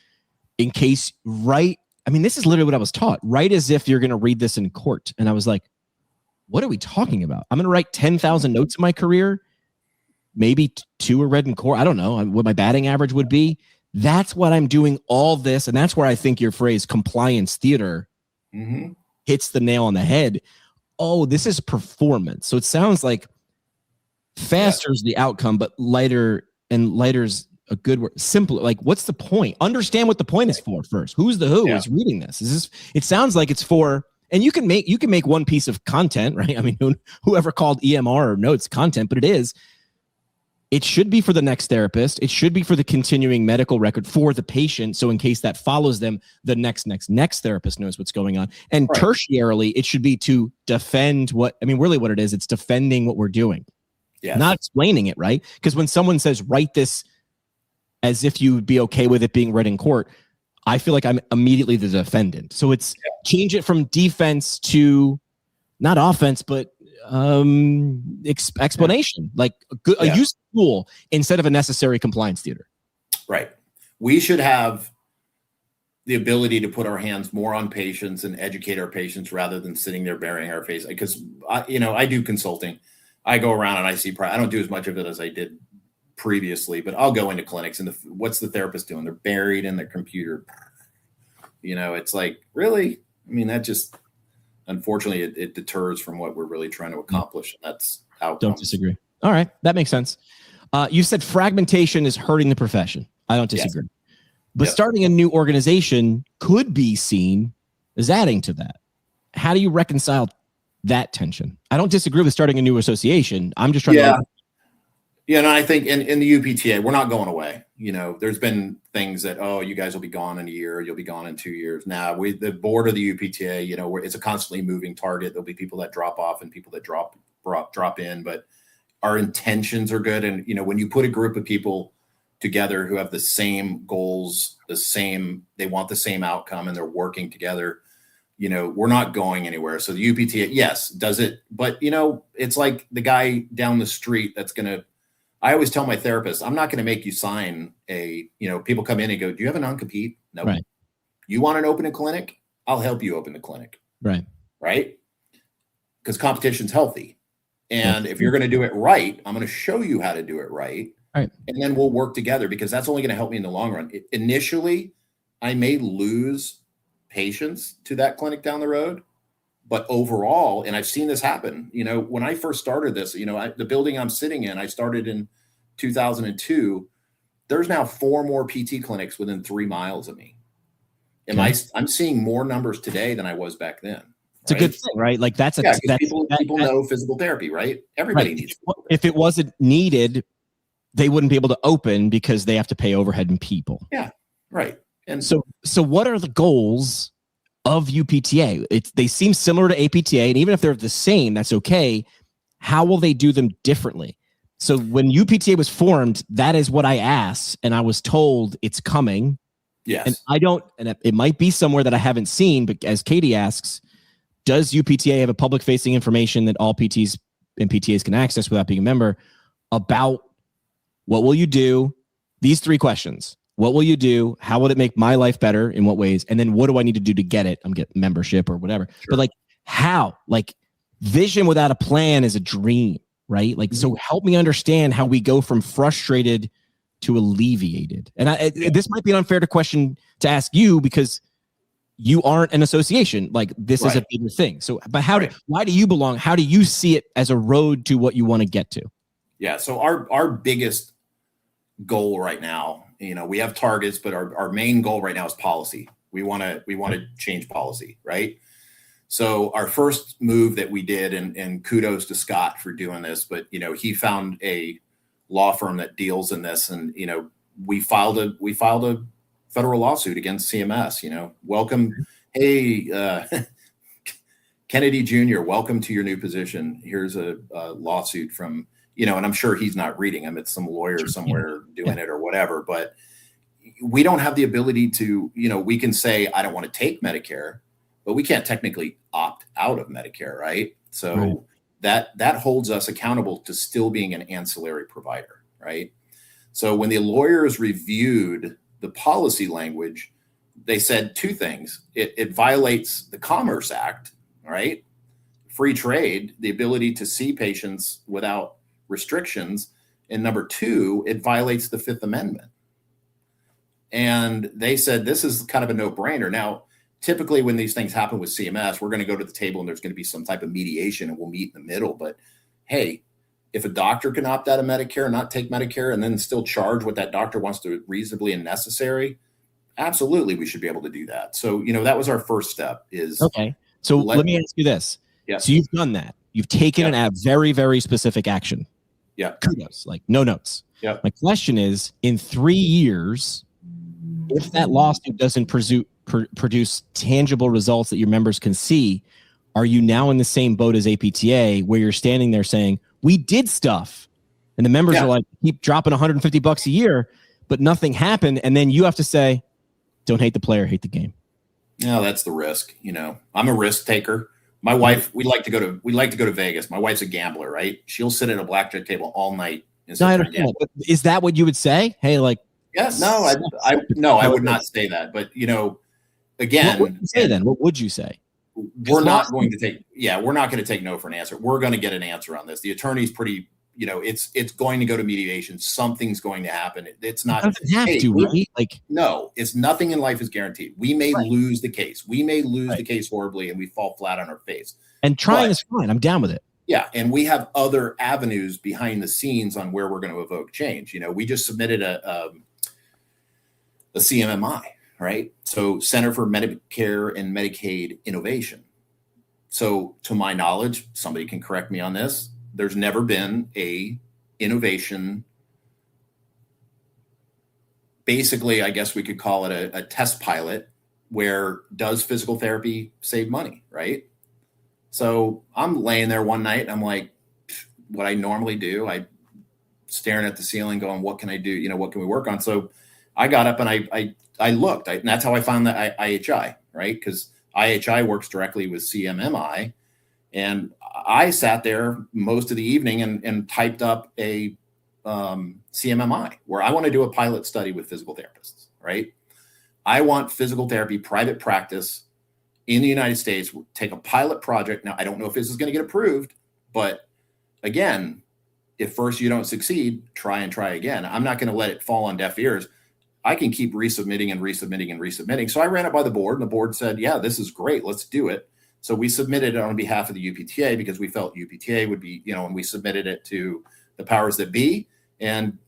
in case this is literally what I was taught. Write as if you're going to read this in court. And I was like, what are we talking about? I'm going to write 10,000 notes in my career. Maybe 2 are read in court. I don't know what my batting average would be. That's what I'm doing all this. And that's where I think your phrase compliance theater hits the nail on the head. Oh, this is performance. So it sounds like faster is the outcome, but lighter's a good word. Simpler. Like, what's the point? Understand what the point is for first. Who's the who is reading this? It sounds like it's for, and you can make one piece of content, right? I mean, whoever called EMR or notes content, but it should be for the next therapist. It should be for the continuing medical record for the patient. So in case that follows them, the next therapist knows what's going on. And tertiarily, it should be to defend really what it is. It's defending what we're doing, not explaining it, right? Because when someone says, write this as if you'd be okay with it being read in court, I feel like I'm immediately the defendant. So it's change it from defense to not offense, but explanation, like a useful tool instead of a necessary compliance theater. Right. We should have the ability to put our hands more on patients and educate our patients rather than sitting there burying our face. Because I do consulting. I go around and I see. I don't do as much of it as I did previously, but I'll go into clinics and what's the therapist doing? They're buried in their computer. It's like, really? I mean, that just, unfortunately, it deters from what we're really trying to accomplish. And that's outcomes. Don't disagree. All right. That makes sense. You said fragmentation is hurting the profession. I don't disagree. Yes. But starting a new organization could be seen as adding to that. How do you reconcile that tension? I don't disagree with starting a new association. I'm just trying to... And I think in the UPTA, we're not going away. There's been things that, you guys will be gone in a year, you'll be gone in 2 years. Now, the board of the UPTA, it's a constantly moving target. There'll be people that drop off and people that drop in, but our intentions are good. And, when you put a group of people together who have the same goals, they want the same outcome and they're working together, we're not going anywhere. So the UPTA, yes, does it, but it's like the guy down the street I always tell my therapist, I'm not going to make you sign people come in and go, do you have a non-compete? No. Right. You want to open a clinic? I'll help you open the clinic. Right. Right. Because competition's healthy. And if you're going to do it right, I'm going to show you how to do it right. Right. And then we'll work together because that's only going to help me in the long run. Initially, I may lose patients to that clinic down the road. But overall, and I've seen this happen, when I first started this, the building I'm sitting in, I started in 2002. There's now 4 more PT clinics within 3 miles of me. And I'm seeing more numbers today than I was back then. It's a good thing, right? Like people know physical therapy, right? Everybody needs it. If it wasn't needed, they wouldn't be able to open because they have to pay overhead and people. Yeah, right. And so what are the goals of UPTA? They seem similar to APTA, and even if they're the same, that's okay. How will they do them differently? So when UPTA was formed, that is what I asked, and I was told it's coming. Yes. And it might be somewhere that I haven't seen, but as Katie asks, does UPTA have a public-facing information that all PTs and PTAs can access without being a member about what will you do? These 3 questions. What will you do? How will it make my life better? In what ways? And then what do I need to do to get it? I'm getting membership or whatever. Sure. But how? Vision without a plan is a dream, right? Like, so help me understand how we go from frustrated to alleviated. And this might be an unfair question to ask you because you aren't an association. Like, this is a bigger thing. So, but why do you belong? How do you see it as a road to what you want to get to? Yeah. So our biggest goal right now, we have targets, but our main goal right now is policy. We want to change policy, right? So our first move that we did, and kudos to Scott for doing this, but he found a law firm that deals in this, and we filed a federal lawsuit against CMS. Welcome, hey, Kennedy Jr., welcome to your new position. Here's a lawsuit from and I'm sure he's not reading them. It's some lawyer somewhere doing it or whatever. But we don't have the ability to, we can say, I don't want to take Medicare, but we can't technically opt out of Medicare, right? So that holds us accountable to still being an ancillary provider, right? So when the lawyers reviewed the policy language, they said two things. It violates the Commerce Act, right? Free trade, the ability to see patients without restrictions. And number two, it violates the Fifth Amendment. And they said, this is kind of a no-brainer. Now, typically when these things happen with CMS, we're going to go to the table and there's going to be some type of mediation and we'll meet in the middle. But hey, if a doctor can opt out of Medicare and not take Medicare and then still charge what that doctor wants to reasonably and necessary, absolutely, we should be able to do that. So, that was our first step is. Okay. So let me ask you this. Yeah. So you've done that. You've taken a very, very specific action. Yeah. Kudos, like no notes. Yeah. My question is, in 3 years, if that lawsuit doesn't produce tangible results that your members can see, are you now in the same boat as APTA where you're standing there saying, we did stuff, and the members are like, keep dropping $150 a year, but nothing happened, and then you have to say, don't hate the player, hate the game. No, that's the risk. I'm a risk taker. My wife, we like to go to Vegas. My wife's a gambler, right? She'll sit at a blackjack table all night. No, I understand. But is that what you would say? Hey, like, yeah, no, I would not say that. But again, what would you say then? What would you say? We're not going to take no for an answer. We're going to get an answer on this. The attorney's pretty, it's going to go to mediation. Something's going to happen. It's not. It doesn't have to, right? Like, no, it's nothing in life is guaranteed. We may lose the case. We may lose the case horribly, and we fall flat on our face. And trying is fine. I'm down with it. Yeah, and we have other avenues behind the scenes on where we're going to evoke change. We just submitted a CMMI, right? So Center for Medicare and Medicaid Innovation. So to my knowledge, somebody can correct me on this, there's never been a innovation. Basically, I guess we could call it a test pilot where does physical therapy save money, right? So I'm laying there one night and I'm like, what I normally do, I staring at the ceiling going, what can I do? What can we work on? So I got up and I looked, and that's how I found the IHI, right? Because IHI works directly with CMMI. And I sat there most of the evening and typed up a CMMI where I want to do a pilot study with physical therapists, right? I want physical therapy, private practice in the United States, take a pilot project. Now, I don't know if this is going to get approved, but again, if first you don't succeed, try again. I'm not going to let it fall on deaf ears. I can keep resubmitting. So I ran it by the board, and the board said, yeah, this is great. Let's do it. So we submitted it on behalf of the UPTA because we felt UPTA would be, and we submitted it to the powers that be, and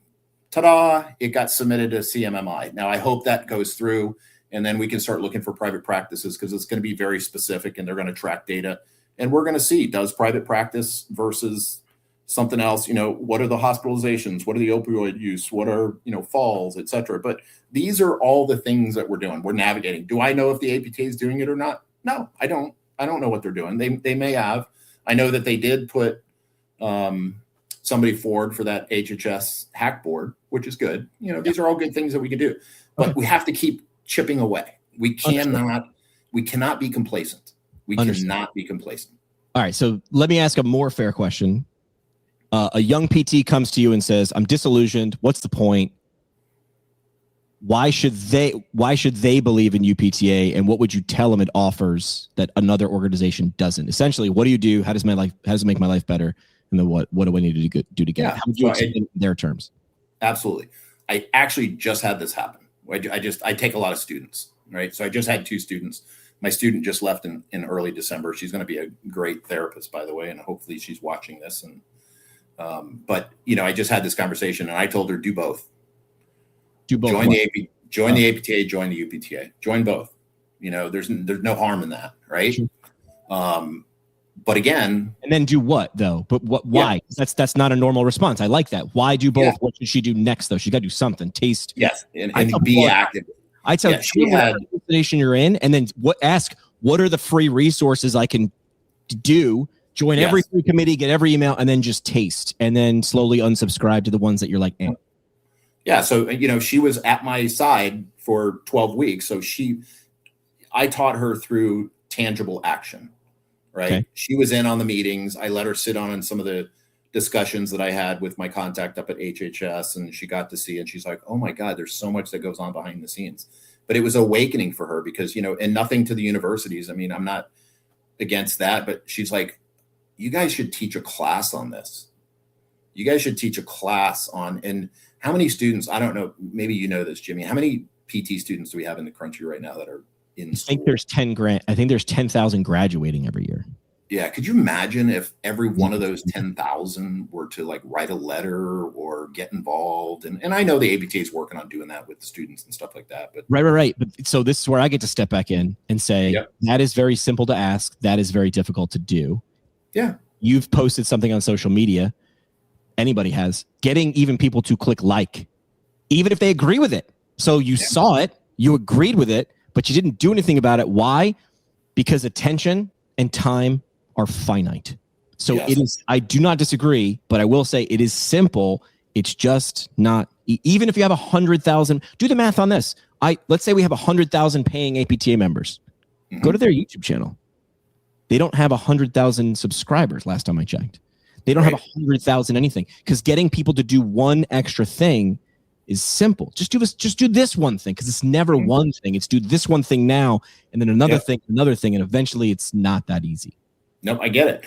ta-da, it got submitted to CMMI. Now I hope that goes through, and then we can start looking for private practices because it's going to be very specific and they're going to track data. And we're going to see, does private practice versus something else, what are the hospitalizations? What are the opioid use? What are, falls, et cetera. But these are all the things that we're doing. We're navigating. Do I know if the APTA is doing it or not? No, I don't. I don't know what they're doing. They may have. I know that they did put somebody forward for that HHS hack board, which is good. These are all good things that we can do, but we have to keep chipping away. We cannot be complacent. We cannot be complacent. All right. So let me ask a more fair question. A young PT comes to you and says, I'm disillusioned. What's the point? Why should they believe in UPTA, and what would you tell them it offers that another organization doesn't? Essentially, what do you do? How does it make my life better? And then what do I need to do to get it? How would you So explain it in their terms? Absolutely. I actually just had this happen. I take a lot of students, right? So I just had 2 students. My student just left in early December. She's going to be a great therapist, by the way, and hopefully she's watching this. And but I just had this conversation, and I told her do both. Do both. Join the APTA, join the UPTA, join both. There's no harm in that, right? Sure. But again, and then do what though? But what? Why? Yeah. That's not a normal response. I like that. Why do both? Yeah. What should she do next though? She's got to do something. Taste. Yes, and be active. I tell you what destination you're in, and then ask what are the free resources I can do. Join every free committee, get every email, and then just taste, and then slowly unsubscribe to the ones that you're like, eh. Yeah. So she was at my side for 12 weeks. So I taught her through tangible action. Right. Okay. She was in on the meetings. I let her sit on some of the discussions that I had with my contact up at HHS, and she got to see, and she's like, oh my God, there's so much that goes on behind the scenes. But it was awakening for her because, and nothing to the universities. I mean, I'm not against that, but she's like, you guys should teach a class on this. You guys should teach a class on, and how many students, I don't know, maybe you know this, Jimmy, how many PT students do we have in the country right now that are in school? I think there's 10,000 graduating every year. Yeah. Could you imagine if every one of those 10,000 were to write a letter or get involved? And I know the APTA is working on doing that with the students and stuff like that. But Right. But so this is where I get to step back in and say, that is very simple to ask. That is very difficult to do. Yeah. You've posted something on social media. Anybody has. Getting even people to click like, even if they agree with it. So you saw it, you agreed with it, but you didn't do anything about it. Why? Because attention and time are finite. So it is, I do not disagree, but I will say it is simple. It's just not, even if you have 100,000, do the math on this. Let's say we have 100,000 paying APTA members. Go to their YouTube channel. They don't have 100,000 subscribers last time I checked. They don't have 100,000 anything, because getting people to do one extra thing is simple. Just do this one thing, because it's never one thing. It's do this one thing now, and then another thing, and eventually it's not that easy. Nope, I get it.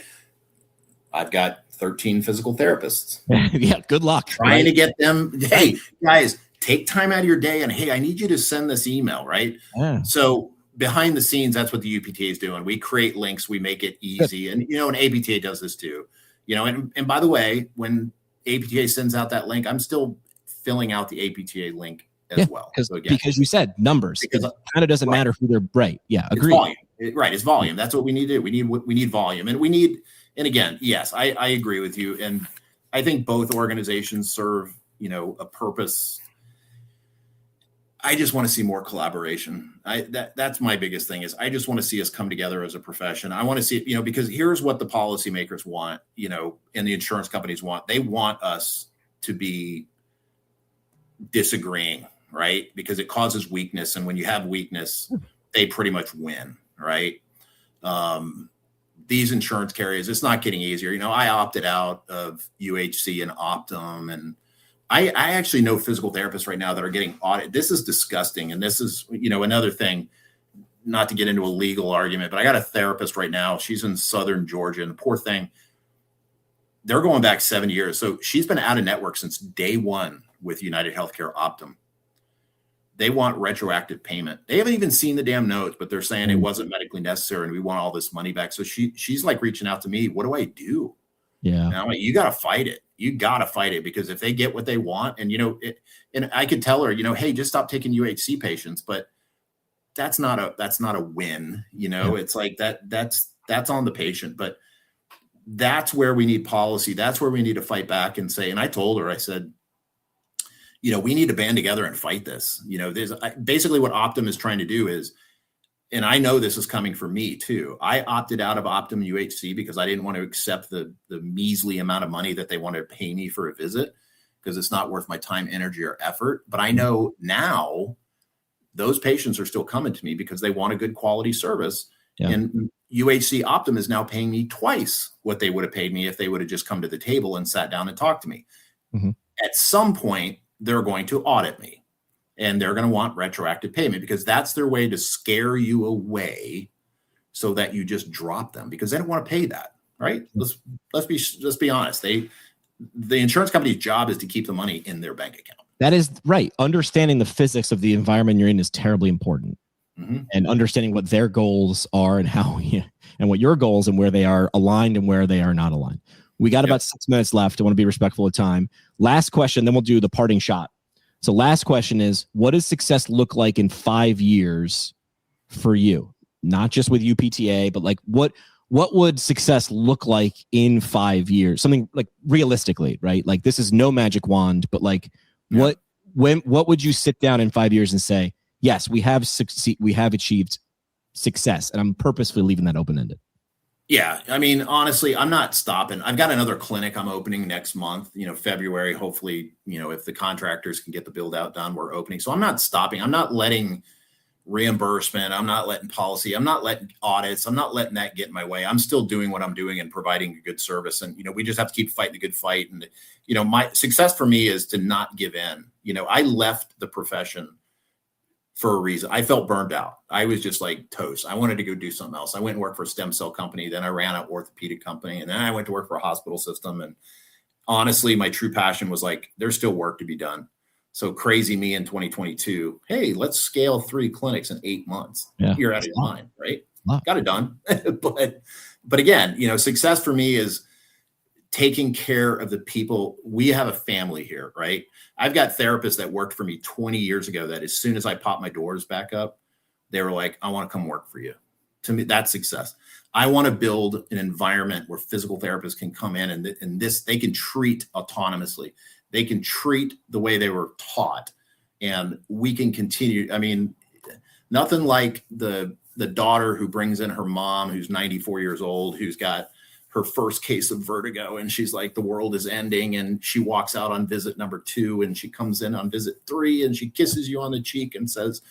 I've got 13 physical therapists. Yeah, good luck. Trying to get them, hey, guys, take time out of your day, and hey, I need you to send this email, right? Yeah. So behind the scenes, that's what the UPTA is doing. We create links, we make it easy. And, and APTA does this too. And by the way, when APTA sends out that link, I'm still filling out the APTA link as well. Because you said numbers. Because it kind of doesn't matter who they're right. Yeah, agree. It's volume. That's what we need to do. We need volume, and again, yes, I agree with you. And I think both organizations serve, a purpose. I just want to see more collaboration. That's my biggest thing is I just want to see us come together as a profession. I want to see, because here's what the policymakers want, and the insurance companies want. They want us to be disagreeing, right? Because it causes weakness. And when you have weakness, they pretty much win, right? These insurance carriers, it's not getting easier. I opted out of UHC and Optum, and I actually know physical therapists right now that are getting audited. This is disgusting. And this is, another thing, not to get into a legal argument, but I got a therapist right now. She's in Southern Georgia, and the poor thing, they're going back 7 years. So she's been out of network since day one with United Healthcare Optum. They want retroactive payment. They haven't even seen the damn notes, but they're saying it wasn't medically necessary and we want all this money back. So she's like reaching out to me. What do I do? Yeah. And I'm like, you got to fight it. You got to fight it, because if they get what they want, and, and I could tell her, hey, just stop taking UHC patients, but that's not a win. It's like that's on the patient, but that's where we need policy. That's where we need to fight back and say, and I told her, I said, we need to band together and fight this. There's basically what Optum is trying to do is, and I know this is coming for me too. I opted out of Optum UHC because I didn't want to accept the measly amount of money that they wanted to pay me for a visit, because it's not worth my time, energy, or effort. But I know now those patients are still coming to me because they want a good quality service. Yeah. And UHC Optum is now paying me twice what they would have paid me if they would have just come to the table and sat down and talked to me. Mm-hmm. At some point, they're going to audit me. And they're going to want retroactive payment, because that's their way to scare you away so that you just drop them, because they don't want to pay that. right? Let's be honest. The insurance company's job is to keep the money in their bank account. That is right. Understanding the physics of the environment you're in is terribly important. Mm-hmm. And understanding what their goals are and how and what your goals and where they are aligned and where they are not aligned. We got about 6 minutes left. I want to be respectful of time. Last question, then we'll do the parting shot. So last question is, what does success look like in 5 years for you? Not just with UPTA, but like what would success look like in 5 years? Something like realistically, right? Like this is no magic wand, but like what would you sit down in 5 years and say, yes, we have achieved success, and I'm purposefully leaving that open-ended. Yeah, I mean, honestly, I'm not stopping. I've got another clinic I'm opening next month, February. Hopefully, if the contractors can get the build out done, we're opening. So I'm not stopping. I'm not letting reimbursement. I'm not letting policy. I'm not letting audits. I'm not letting that get in my way. I'm still doing what I'm doing and providing a good service. And, we just have to keep fighting a good fight. And, my success for me is to not give in. I left the profession for a reason. I felt burned out. I was just like toast. I wanted to go do something else. I went and worked for a stem cell company. Then I ran an orthopedic company. And then I went to work for a hospital system. And honestly, my true passion was like, there's still work to be done. So crazy me in 2022. Hey, let's scale 3 clinics in 8 months. Yeah. You're out of your mind, right? Got it done. But again, success for me is taking care of the people. We have a family here, right? I've got therapists that worked for me 20 years ago that as soon as I popped my doors back up, they were like, I want to come work for you. To me, that's success. I want to build an environment where physical therapists can come in and they can treat autonomously. They can treat the way they were taught, and we can continue. I mean, nothing like the daughter who brings in her mom, who's 94 years old, who's got her first case of vertigo, and she's like, the world is ending. And she walks out on visit number 2, and she comes in on visit 3, and she kisses you on the cheek and says,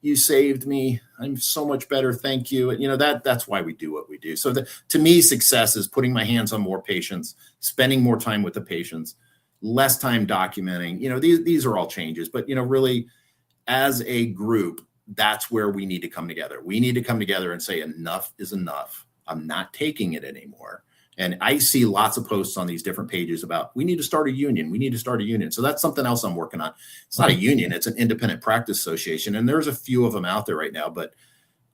you saved me. I'm so much better. Thank you. And that's why we do what we do. So to me, success is putting my hands on more patients, spending more time with the patients, less time documenting. These are all changes, but really as a group, that's where we need to come together. We need to come together and say enough is enough. I'm not taking it anymore. And I see lots of posts on these different pages about, we need to start a union. We need to start a union. So that's something else I'm working on. It's not a union. It's an independent practice association. And there's a few of them out there right now, but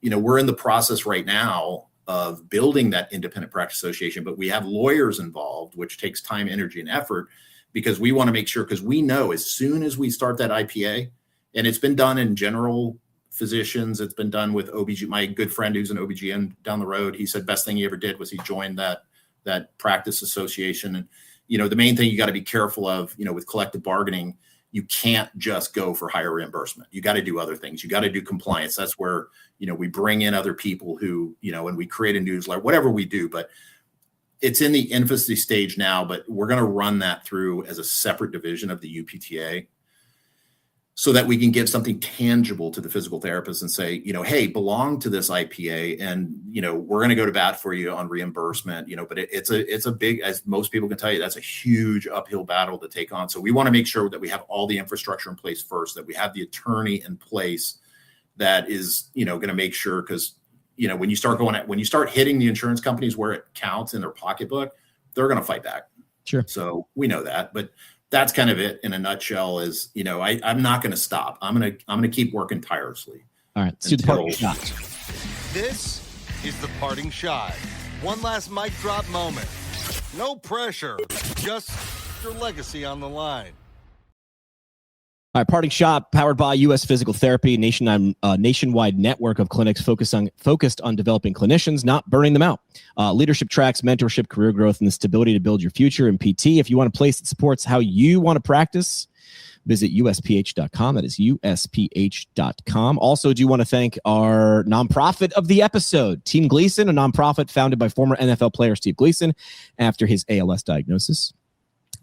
we're in the process right now of building that independent practice association, but we have lawyers involved, which takes time, energy, and effort, because we want to make sure, because we know as soon as we start that IPA, and it's been done in general physicians, it's been done with OBG. My good friend who's an OBGYN down the road, he said best thing he ever did was he joined that practice association. And the main thing you got to be careful of, with collective bargaining, you can't just go for higher reimbursement. You got to do other things. You got to do compliance. That's where we bring in other people who and we create a newsletter, whatever we do. But it's in the infancy stage now, but we're going to run that through as a separate division of the UPTA, so that we can give something tangible to the physical therapists and say, hey, belong to this IPA, and, we're going to go to bat for you on reimbursement, but it's a big, as most people can tell you, that's a huge uphill battle to take on. So we want to make sure that we have all the infrastructure in place first, that we have the attorney in place that is, going to make sure, because, when you start hitting the insurance companies where it counts in their pocketbook, they're going to fight back. Sure. So we know that, but that's kind of it in a nutshell. Is I'm not going to stop. I'm going to keep working tirelessly. All right, let's do the parting shot. This is the parting shot. One last mic drop moment. No pressure, just your legacy on the line. All right, parting shot, powered by U.S. Physical Therapy, nationwide network of clinics focused on developing clinicians, not burning them out. Leadership tracks, mentorship, career growth, and the stability to build your future in PT. If you want a place that supports how you want to practice, visit usph.com. That is usph.com. Also, do want to thank our nonprofit of the episode, Team Gleason, a nonprofit founded by former NFL player Steve Gleason after his ALS diagnosis.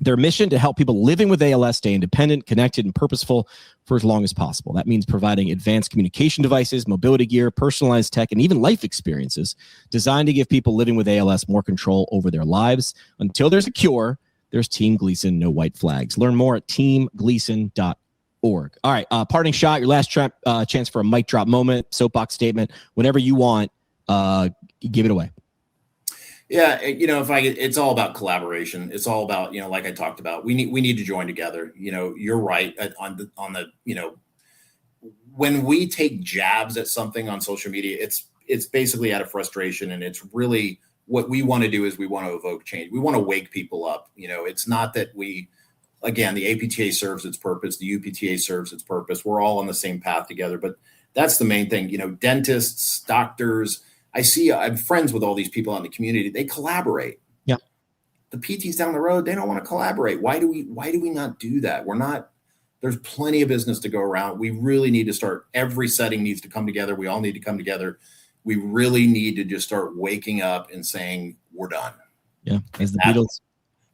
Their mission to help people living with ALS stay independent, connected, and purposeful for as long as possible. That means providing advanced communication devices, mobility gear, personalized tech, and even life experiences designed to give people living with ALS more control over their lives. Until there's a cure, there's Team Gleason, no white flags. Learn more at teamgleason.org. All right, parting shot, your last chance for a mic drop moment, soapbox statement, whatever you want, give it away. Yeah, it's all about collaboration. It's all about, like I talked about, we need to join together. You're right on the when we take jabs at something on social media, it's basically out of frustration, and it's really what we want to do is we want to evoke change. We want to wake people up. It's not that again, the APTA serves its purpose, the UPTA serves its purpose. We're all on the same path together, but that's the main thing. Dentists, doctors, I'm friends with all these people in the community. They collaborate. Yeah. The PTs down the road, they don't want to collaborate. Why do we not do that? There's plenty of business to go around. We really need to start, every setting needs to come together. We all need to come together. We really need to just start waking up and saying, we're done. Yeah. As the Beatles,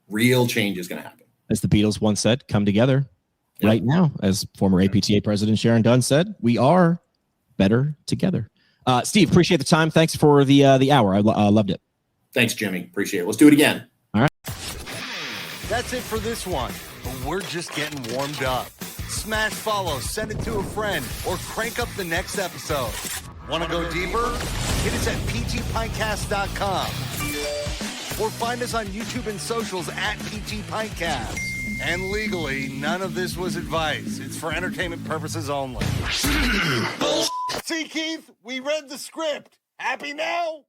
real change is going to happen. As the Beatles once said, come together right now. As former APTA President Sharon Dunn said, we are better together. Steve, appreciate the time. Thanks for the hour. I loved it. Thanks, Jimmy. Appreciate it. Let's do it again. All right. That's it for this one, but we're just getting warmed up. Smash follow, send it to a friend, or crank up the next episode. Want to go deeper? Hit us at ptpintcast.com. Or find us on YouTube and socials at ptpintcast. And legally, none of this was advice. It's for entertainment purposes only. See, Keith, we read the script. Happy now?